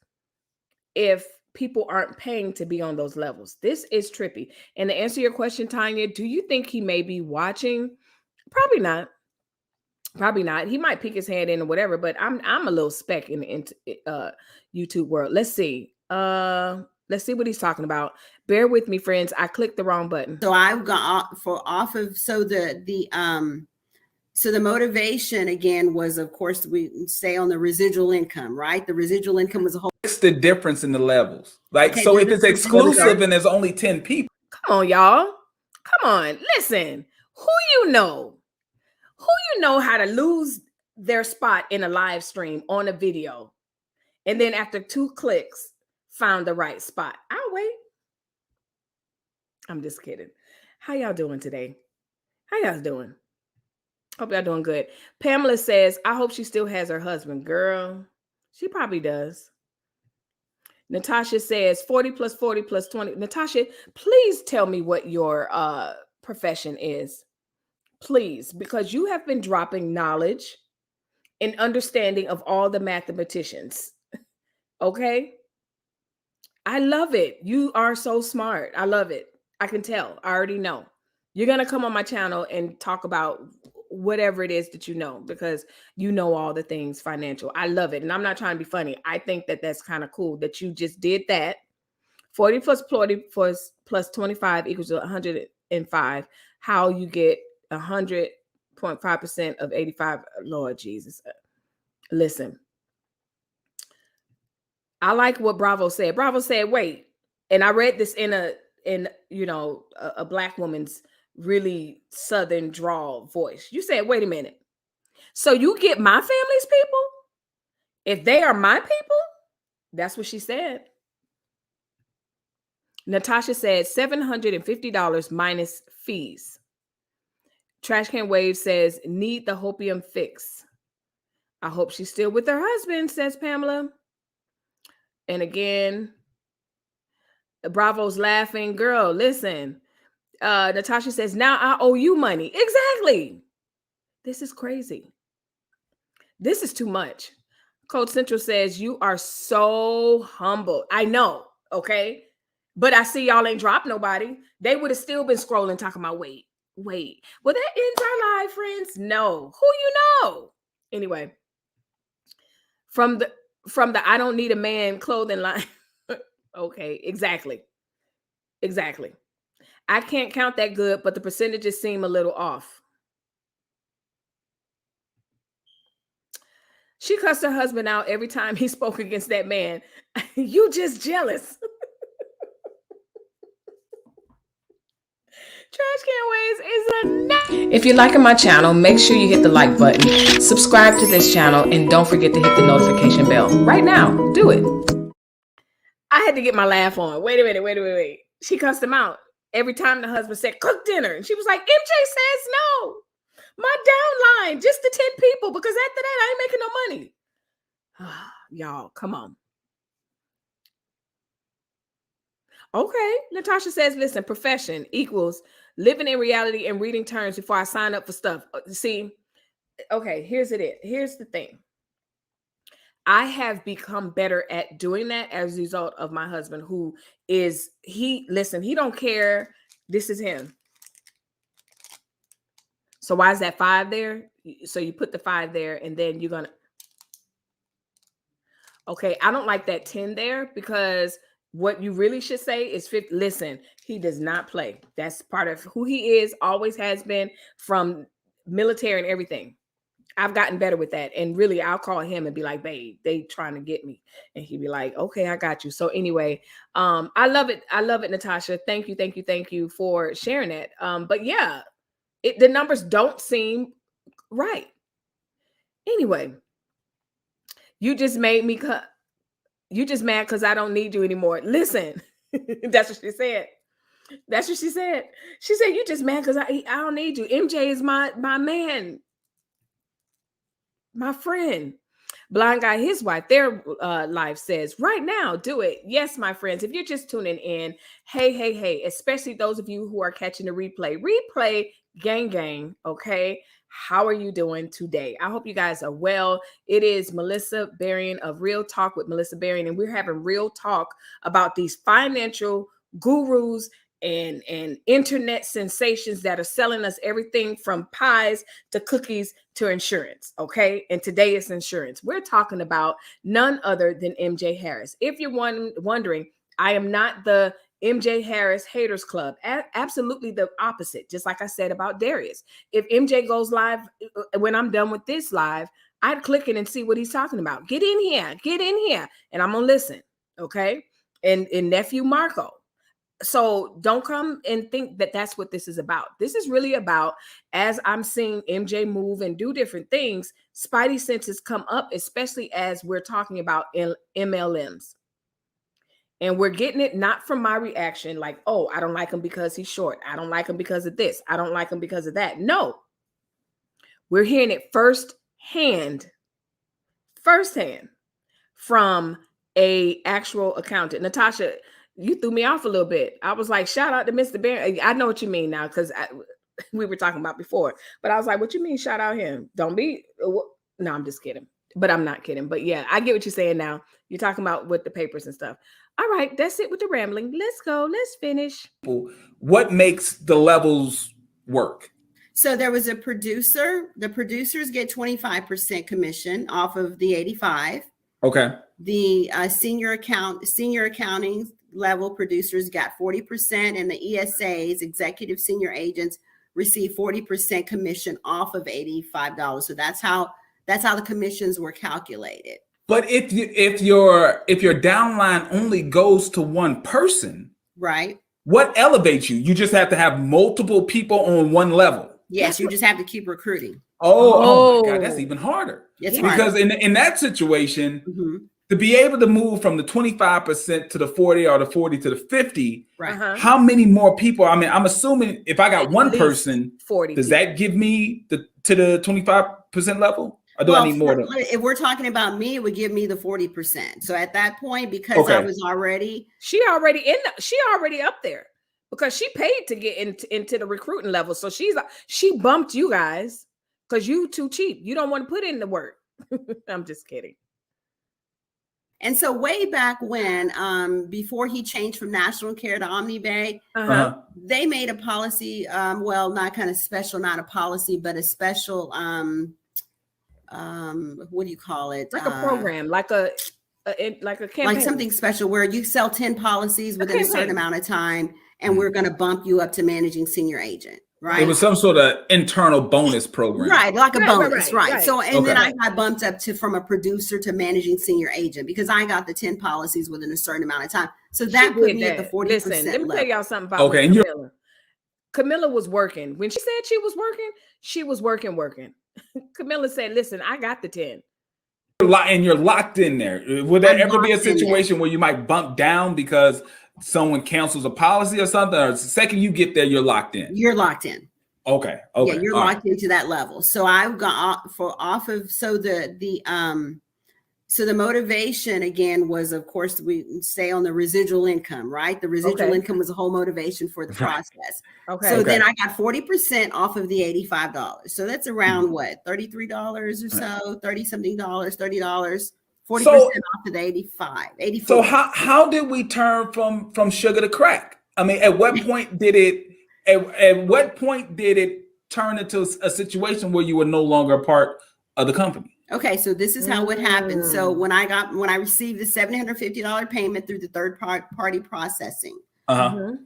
A: if people aren't paying to be on those levels? This is trippy. And to answer your question, Tanya, do you think he may be watching? Probably not. Probably not. He might peek his head in or whatever, but I'm a little speck in the YouTube world. Let's see. Let's see what he's talking about. Bear with me, friends. I clicked the wrong button.
G: So I've got so the motivation again was, of course, we stay on the residual income, right? The residual income was a whole.
B: It's the difference in the levels. Like, okay, so if it's exclusive and there's only 10 people.
A: Come on, y'all. Come on. Listen, who you know how to lose their spot in a live stream on a video. And then after 2 clicks, found the right spot. I'll wait. I'm just kidding. How y'all doing today? How y'all doing? Hope y'all doing good. Pamela says, I hope she still has her husband. Girl, she probably does. Natasha says 40 plus 40 plus 20. Natasha, please tell me what your profession is. Please, because you have been dropping knowledge and understanding of all the mathematicians. Okay? I love it. You are so smart. I love it. I can tell. I already know. You're going to come on my channel and talk about whatever it is that you know, because you know all the things financial. I love it. And I'm not trying to be funny. I think that that's kind of cool that you just did that. 40 plus 40 plus 25 equals 105. How you get 100.5% of 85. Lord Jesus. Listen. I like what Bravo said. Bravo said, wait. And I read this in a Black woman's really Southern drawl voice. You said, wait a minute. So you get my family's people? If they are my people? That's what she said. Natasha said $750 minus fees. Trash Can Wave says, need the hopium fix. I hope she's still with her husband, says Pamela. And again, Bravo's laughing. Girl, listen. Natasha says, now I owe you money. Exactly. This is crazy. This is too much. Code Central says, you are so humble. I know, okay? But I see y'all ain't dropped nobody. They would have still been scrolling, talking about, wait. Well, that ends our live, friends. No. Who you know? Anyway, from the I don't need a man clothing line. Okay, exactly. I can't count that good, but the percentages seem a little off. She cussed her husband out every time he spoke against that man. You just jealous. Trash Can Ways is If you're liking my channel, make sure you hit the like button, subscribe to this channel, and don't forget to hit the notification bell. Right now, do it. I had to get my laugh on. Wait a minute. She cussed him out every time the husband said, cook dinner. And she was like, MJ says no. My fine. Just the 10 people, because after that, I ain't making no money. Y'all, come on. Okay. Natasha says, listen, profession equals living in reality and reading terms before I sign up for stuff. See, okay, here's the thing. I have become better at doing that as a result of my husband, he don't care. This is him. So why is that 5 there? So you put the 5 there, and then you're gonna. Okay, I don't like that 10 there, because what you really should say is 50. Listen, he does not play. That's part of who he is, always has been, from military and everything. I've gotten better with that. And really, I'll call him and be like, babe, they trying to get me. And he'd be like, okay, I got you. So anyway, I love it. I love it, Natasha. Thank you for sharing that. But yeah, the numbers don't seem right. Anyway, you just made me you just mad because I don't need you anymore. Listen, that's what she said. That's what she said. She said, you just mad because I don't need you. MJ is my man. My friend. Blind Guy, his wife, their life says, right now, do it. Yes, my friends, if you're just tuning in, hey, especially those of you who are catching the replay, gang, okay? How are you doing today? I hope you guys are well. It is Melissa Berrien of Real Talk with Melissa Berrien, and we're having real talk about these financial gurus and internet sensations that are selling us everything from pies to cookies to insurance. Okay. And today it's insurance. We're talking about none other than MJ Harris. If you're wondering, I am not the MJ Harris Haters Club. Absolutely the opposite. Just like I said about Darius. If MJ goes live, when I'm done with this live, I'd click it and see what he's talking about. Get in here. And I'm going to listen. Okay. And nephew Marco. So don't come and think that that's what this is about. This is really about, as I'm seeing MJ move and do different things, spidey senses come up, especially as we're talking about MLMs. And we're getting it not from my reaction, like, oh, I don't like him because he's short. I don't like him because of this. I don't like him because of that. No, we're hearing it firsthand from a actual accountant. Natasha, you threw me off a little bit. I was like, shout out to Mr. Berrien. I know what you mean now, because we were talking about before. But I was like, what you mean shout out him? Don't be. No, I'm just kidding. But I'm not kidding. But yeah, I get what you're saying now. You're talking about with the papers and stuff. All right, that's it with the rambling. Let's go. Let's finish.
B: What makes the levels work?
G: So there was a producer. The producers get 25% commission off of the 85.
B: Okay.
G: The senior accounting level producers got 40%, and the ESAs, executive senior agents, receive 40% commission off of $85. So that's how the commissions were calculated.
B: But if your downline only goes to one person,
G: right?
B: What elevates you? You just have to have multiple people on one level.
G: Yes, you just have to keep recruiting.
B: Oh my God, that's even harder.
G: It's
B: because
G: harder.
B: in that situation, to be able to move from the 25% to the 40 or the 40 to the 50,
G: right?
B: How many more people? I mean, I'm assuming if I got one person,
A: 40,
B: does that give me to the 25% level? Or do I need more?
G: If we're talking about me, it would give me the 40%. So at that point, because I was already,
A: she already up there, because she paid to get into the recruiting level. So she bumped you guys because you too cheap. You don't want to put in the work. I'm just kidding.
G: And so way back when, before he changed from National Care to Omni Bay, they made a policy. Well, not kind of special, not a policy, but a special. What do you call it?
A: Like a program, like a campaign,
G: like something special where you sell 10 policies within a certain amount of time, and we're going to bump you up to managing senior agent. Right.
B: It was some sort of internal bonus program.
G: Right. Like a bonus. Right. So, and then I got bumped up from a producer to managing senior agent because I got the 10 policies within a certain amount of time. So that put me at the 40%.
A: Listen, let me tell y'all something about Camilla. Camilla was working. When she said she was working. Camilla said, listen, I got the 10.
B: And you're locked in there. Would there ever be a situation where you might bump down because someone cancels a policy or something? Or the second you get there, you're locked in?
G: You're locked in.
B: Okay.
G: Yeah, you're locked into that level. So I've got off of so the motivation again was, of course, we stay on the residual income, right? The residual income was the whole motivation for the process.
A: Okay.
G: So then I got 40% off of the $85. So that's around what, $33 or so, 30 something dollars, $30, 40% off of the 85, 84.
B: So how did we turn from sugar to crack? I mean, at what point did it turn into a situation where you were no longer a part of the company?
G: Okay, so this is how it happened. So when I received the $750 payment through the third party processing, I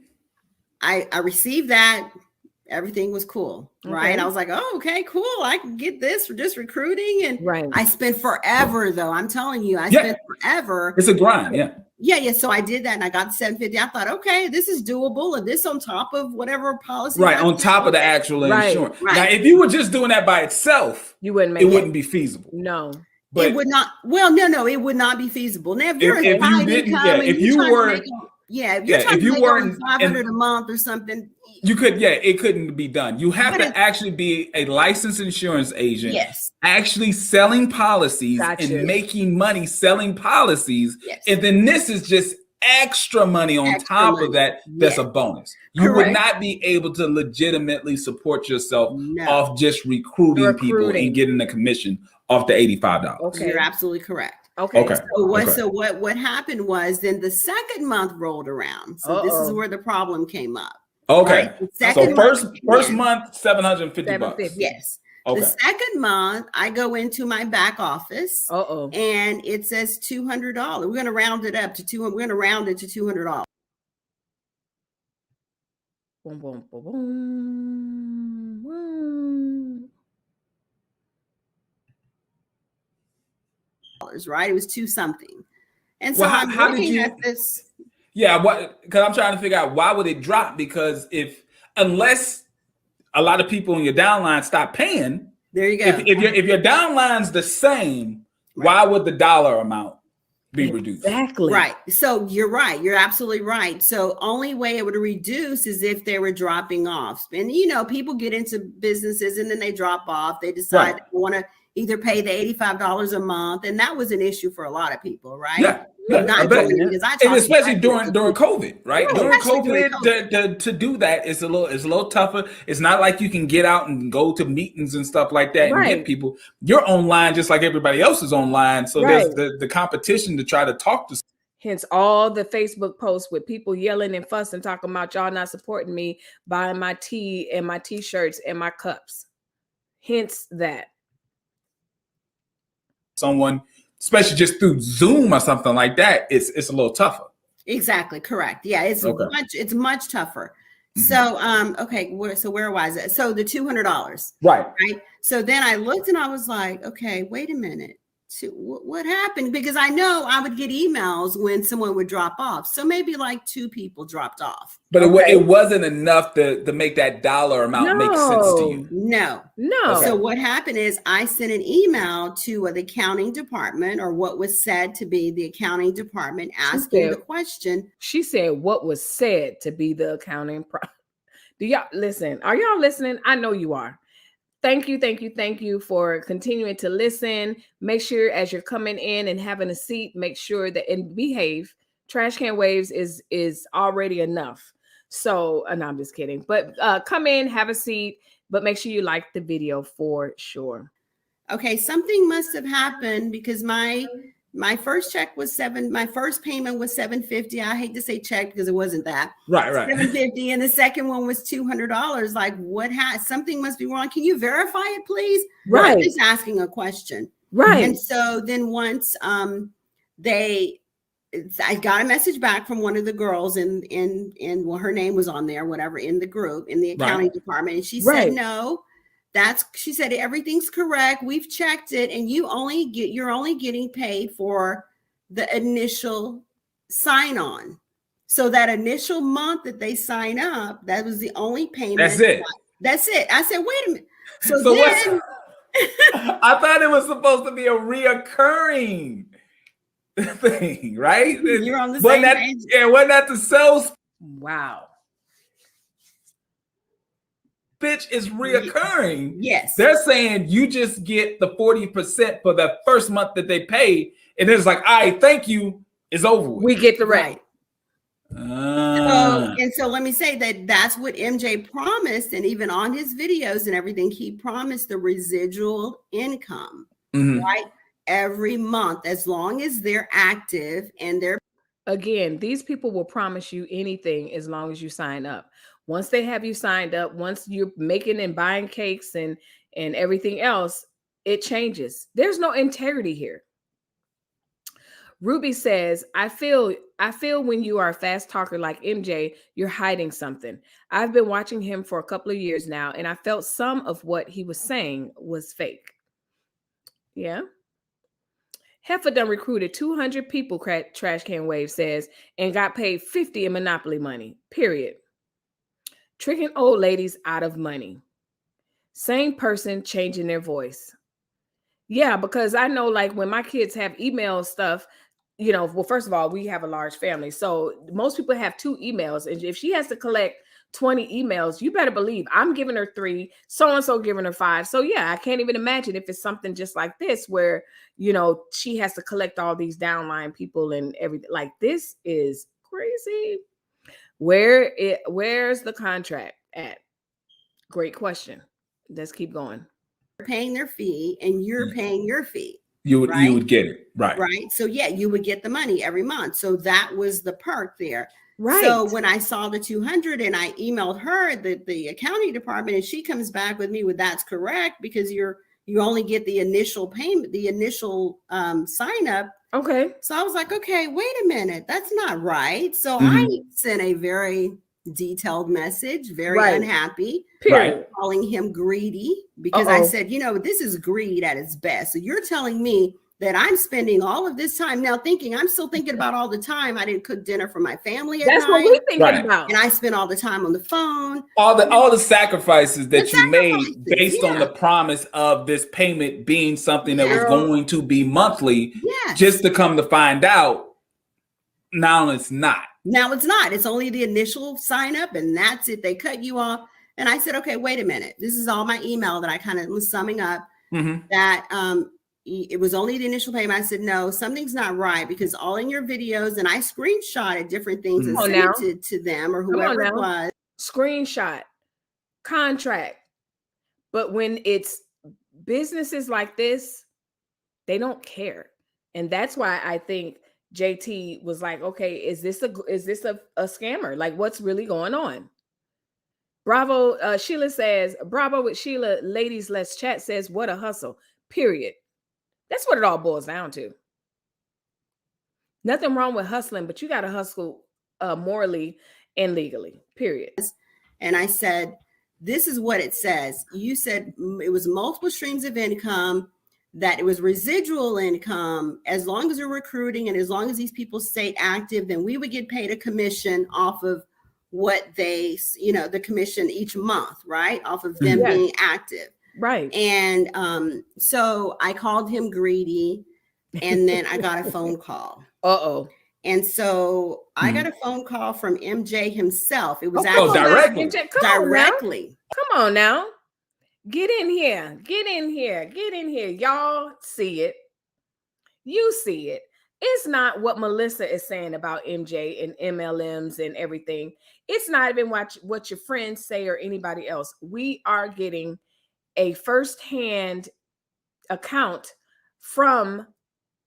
G: received that. Everything was cool, right? I was like, oh, okay, cool. I can get this for just recruiting. And I spent forever, though. I'm telling you, I spent forever.
B: It's a grind,
G: Yeah. So I did that and I got the $750. I thought, okay, this is doable. And this on top of whatever policy.
B: Right, on top of the actual insurance.
G: Right.
B: Now, if you were just doing that by itself,
A: you wouldn't make
B: it wouldn't be feasible.
A: No.
G: But it would not. Well, no, it would not be feasible. Now, if you're a high income,
B: if you weren't,
G: if you're trying to make only $500 a month or something,
B: you could, it couldn't be done. You have to actually be a licensed insurance agent, actually selling policies and making money selling policies. And then this is just extra money on top of that. That's a bonus. You would not be able to legitimately support yourself off just recruiting people and getting a commission off the $85.
G: Okay, you're absolutely correct.
A: Okay.
G: So what happened was then the second month rolled around. So this is where the problem came up.
B: Okay.
G: Right?
B: So first month, $750.
G: Yes. Okay. The second month, I go into my back office and it says $200. We're going to round it up to $200. We're going to round it to $200.
A: Boom, boom, boom, boom, boom.
G: Right? It was $2 something. And so I'm looking at this.
B: Yeah, because I'm trying to figure out why would it drop? Because unless a lot of people in your downline stop paying,
G: there you go.
B: If your downline's the same, why would the dollar amount be reduced?
A: Exactly.
G: Right. So you're right. You're absolutely right. So only way it would reduce is if they were dropping off. And people get into businesses and then they drop off. They decide they want to either pay the $85 a month, and that was an issue for a lot of people, right?
B: Yeah. And especially during COVID, right? During COVID, to do that is a little tougher. It's not like you can get out and go to meetings and stuff like that and get people. You're online just like everybody else is online, so there's the competition to try to talk to.
A: Hence all the Facebook posts with people yelling and fussing, talking about y'all not supporting me, buying my tea and my t-shirts and my cups. Hence that.
B: Someone, especially just through Zoom or something like that, it's a little tougher.
G: Exactly, correct. Yeah, it's much tougher. So where was it? So the $200,
B: right?
G: So then I looked and I was like, okay, wait a minute. What happened? Because I know I would get emails when someone would drop off. So maybe like 2 people dropped off.
B: But it wasn't enough to make that dollar amount make sense to you.
G: No. So what happened is I sent an email to the accounting department, or what was said to be the accounting department, asking the question.
A: She said what was said to be the accounting. Do y'all listen? Are y'all listening? I know you are. Thank you for continuing to listen. Make sure as you're coming in and having a seat, make sure that and behave. Trash can waves is already enough. So, no, I'm just kidding. But come in, have a seat, but make sure you like the video for sure.
G: Okay, something must have happened because my first check was my first payment was $750. I hate to say check because it wasn't that.
B: Right.
G: $750, and the second one was $200. Like, something must be wrong. Can you verify it, please?
A: Right.
G: I'm just asking a question.
A: Right.
G: And so then once I got a message back from one of the girls in her name was on there, whatever, in the group, in the accounting department. And she said, no, she said, everything's correct. We've checked it. And you're only getting paid for the initial sign on. So that initial month that they sign up, that was the only payment. That's it. I said, wait a minute. So then
B: I thought it was supposed to be a reoccurring thing, right?
G: You're on the same page.
B: Yeah, wasn't that the sales?
A: Wow.
B: bitch is reoccurring.
G: Yes.
B: They're saying you just get the 40% for the first month that they pay. And it's like, all right, thank you. It's over with.
A: We get the rest.
G: Right. So let me say that's what MJ promised, and even on his videos and everything, he promised the residual income, right? Every month, as long as they're active and they're.
A: Again, these people will promise you anything as long as you sign up. Once they have you signed up, once you're making and buying cakes and everything else, it changes. There's no integrity here. Ruby says, I feel when you are a fast talker like MJ, you're hiding something. I've been watching him for a couple of years now, and I felt some of what he was saying was fake. Yeah. Heifer done recruited 200 people, Trash Can Wave says, and got paid 50 in Monopoly money, period. Tricking old ladies out of money. Same person changing their voice. Yeah, because I know, like, when my kids have email stuff, you know, well, first of all, we have a large family. So most people have 2 emails. And if she has to collect 20 emails, you better believe I'm giving her 3, so-and-so giving her 5. So yeah, I can't even imagine if it's something just like this where, you know, she has to collect all these downline people and everything. Like, this is crazy. Where's the contract at? Great question. Let's keep going.
G: Paying their fee and you're paying your fee.
B: You would get it. Right.
G: So yeah, you would get the money every month. So that was the perk there.
A: Right.
G: So when I saw the 200 and I emailed her the accounting department, and she comes back with me with that's correct, because you only get the initial payment, the initial sign up.
A: Okay.
G: So I was like, okay, wait a minute, that's not right. So I sent a very detailed message, very unhappy, calling him greedy, because I said, you know, this is greed at its best. So you're telling me that I'm spending all of this time now thinking, I'm still thinking about all the time I didn't cook dinner for my family at
A: That's
G: night.
A: what we're thinking about.
G: And I spent all the time on the phone.
B: All the sacrifices that you made based on the promise of this payment being something that was going to be monthly, just to come to find out, now it's not.
G: Now it's not. It's only the initial sign up, and that's it. They cut you off. And I said, okay, wait a minute. This is all my email that I kind of was summing up, that it was only the initial payment. I said, no, something's not right, because all in your videos, and I screenshotted different things and sent it to them or whoever it was.
A: Screenshot, contract. But when it's businesses like this, they don't care. And that's why I think JT was like, okay, is this a scammer? Like, what's really going on? Bravo. Sheila says, bravo with Sheila. Ladies, let's chat says, what a hustle, period. That's what it all boils down to. Nothing wrong with hustling, but you got to hustle morally and legally, period.
G: And I said, this is what it says. You said it was multiple streams of income, that it was residual income. As long as you're recruiting and as long as these people stay active, then we would get paid a commission off of what they, you know, the commission each month, right? Off of them being active.
A: Right.
G: And so I called him greedy, and then I got a phone call. And so I got a phone call from MJ himself. It was actually directly.
A: Come on now. Get in here. Get in here. Get in here. Y'all see it. You see it. It's not what Melissa is saying about MJ and MLMs and everything. It's not even what your friends say or anybody else. We are getting a firsthand account from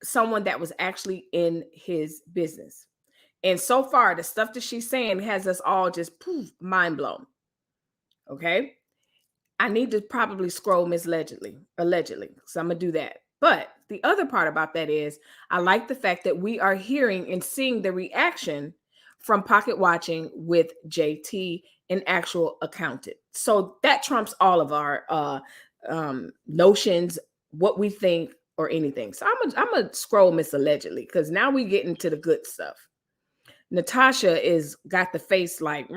A: someone that was actually in his business. And so far, the stuff that she's saying has us all just mind blown. Okay. I need to probably scroll allegedly. So I'm going to do that. But the other part about that is I like the fact that we are hearing and seeing the reaction from Pocket Watching with JT, an actual accountant. So that trumps all of our notions, what we think or anything. So I'm gonna scroll allegedly, because now we get into the good stuff. Natasha got the face like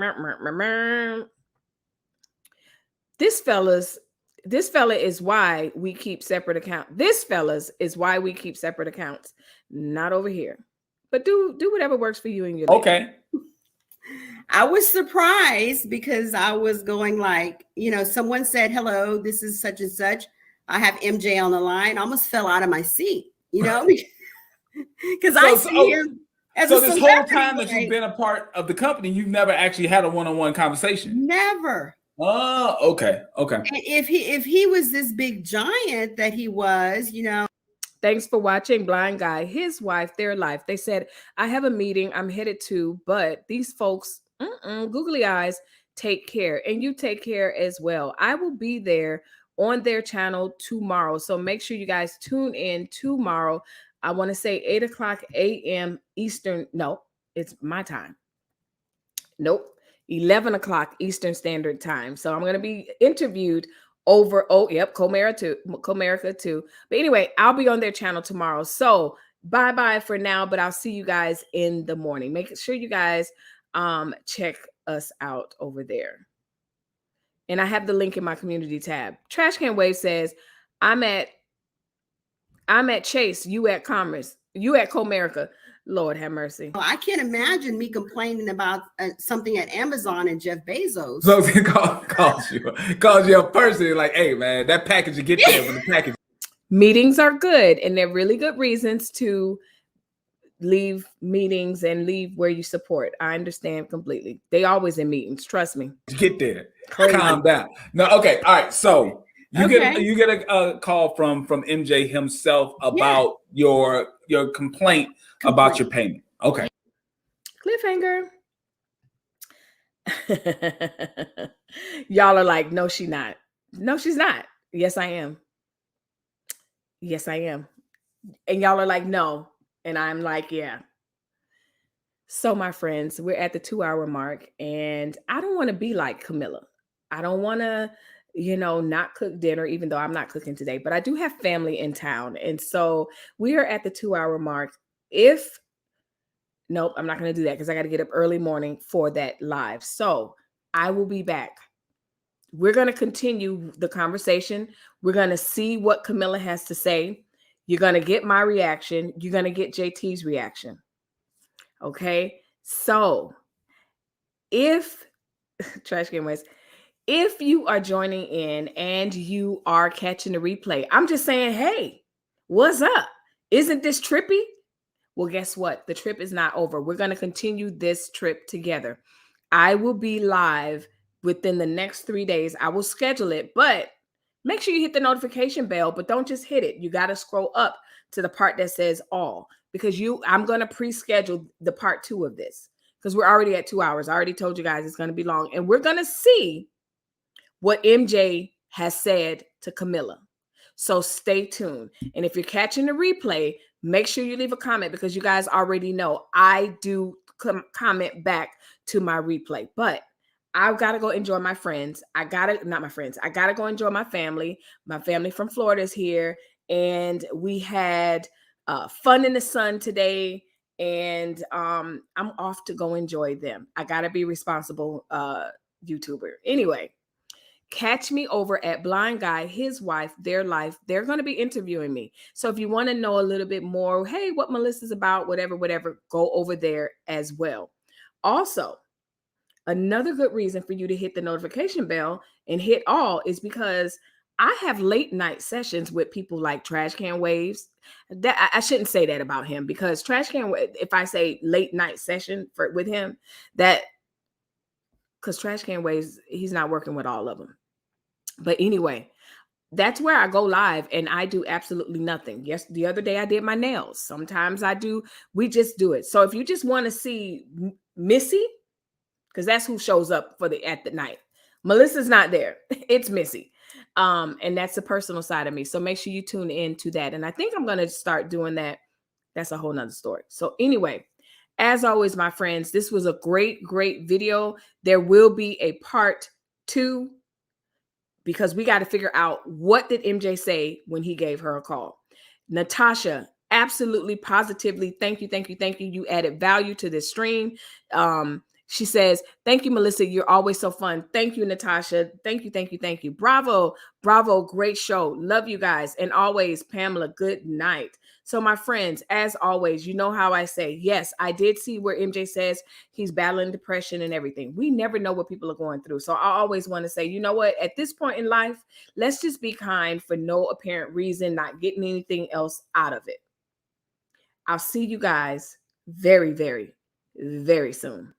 A: this fella is why we keep separate accounts. This fellas is why we keep separate accounts, not over here. But do whatever works for you and your lady.
B: Okay.
G: I was surprised because I was going like, someone said, hello, this is such and such. I have MJ on the line. I almost fell out of my seat, because I see him as
B: so
G: a
B: this whole time that you've been a part of the company, you've never actually had a one-on-one conversation.
G: Never.
B: Oh, okay. And
G: if he was this big giant that he was,
A: Thanks for watching. Blind Guy, his wife, their life. They said, I have a meeting I'm headed to, but these folks, googly eyes, take care. And you take care as well. I will be there on their channel tomorrow. So make sure you guys tune in tomorrow. I want to say 8 o'clock a.m. Eastern. No, it's my time. Nope. 11 o'clock Eastern Standard Time. So I'm going to be interviewed over, Comerica too. But anyway, I'll be on their channel tomorrow. So bye-bye for now, but I'll see you guys in the morning. Make sure you guys check us out over there. And I have the link in my community tab. Trash Can Wave says, I'm at Chase, you at Commerce, you at Comerica. Lord have mercy.
G: Well, I can't imagine me complaining about something at Amazon and Jeff Bezos.
B: So he calls you a person like, hey man, that package you get there when the package.
A: Meetings are good, and they're really good reasons to leave meetings and leave where you support. I understand completely. They always in meetings. Trust me.
B: Get there. Calm down. No, okay. All right. So you get a call from MJ himself about your complaint about your payment. Okay.
A: Cliffhanger. Y'all are like, no, she's not. No, she's not. Yes, I am. Yes, I am. And y'all are like, no. And I'm like, yeah. So my friends, we're at the 2-hour mark, and I don't want to be like Camilla. I don't want to, not cook dinner, even though I'm not cooking today, but I do have family in town. And so we are at the 2-hour mark. Nope, I'm not going to do that because I got to get up early morning for that live. So I will be back. We're going to continue the conversation. We're going to see what Camilla has to say. You're going to get my reaction. You're going to get JT's reaction. Okay. So if Trash Can Waste, if you are joining in and you are catching the replay, I'm just saying, hey, what's up? Isn't this trippy? Well, guess what? The trip is not over. We're going to continue this trip together. I will be live within the next 3 days. I will schedule it, but make sure you hit the notification bell, but don't just hit it. You got to scroll up to the part that says all, because I'm going to pre-schedule the part 2 of this because we're already at 2 hours. I already told you guys it's going to be long, and we're going to see what MJ has said to Camilla. So stay tuned. And if you're catching the replay, make sure you leave a comment because you guys already know I do comment back to my replay. But I've got to go enjoy my friends. I got to go enjoy my family. My family from Florida is here. And we had fun in the sun today. And I'm off to go enjoy them. I got to be responsible YouTuber. Anyway. Catch me over at Blind Guy, his wife, their life. They're going to be interviewing me. So if you want to know a little bit more, hey, what Melissa's about, whatever, go over there as well. Also, another good reason for you to hit the notification bell and hit all is because I have late night sessions with people like Trash Can Waves. That I shouldn't say that about him because Trash Can, if I say late night session with him, because Trash Can Waves, he's not working with all of them. But anyway, that's where I go live and I do absolutely nothing. Yes, the other day I did my nails. Sometimes we just do it. So if you just want to see Missy, because that's who shows up at the night. Melissa's not there. It's Missy. And that's the personal side of me. So make sure you tune in to that. And I think I'm going to start doing that. That's a whole nother story. So anyway, as always, my friends, this was a great, great video. There will be a part 2 because we got to figure out what did MJ say when he gave her a call. Natasha, absolutely, positively, thank you. You added value to this stream. She says, thank you, Melissa. You're always so fun. Thank you, Natasha. Thank you, thank you, thank you. Bravo, bravo. Great show. Love you guys. And always, Pamela, good night. So my friends, as always, you know how I say, yes, I did see where MJ says he's battling depression and everything. We never know what people are going through. So I always want to say, you know what? At this point in life, let's just be kind for no apparent reason, not getting anything else out of it. I'll see you guys very, very, very soon.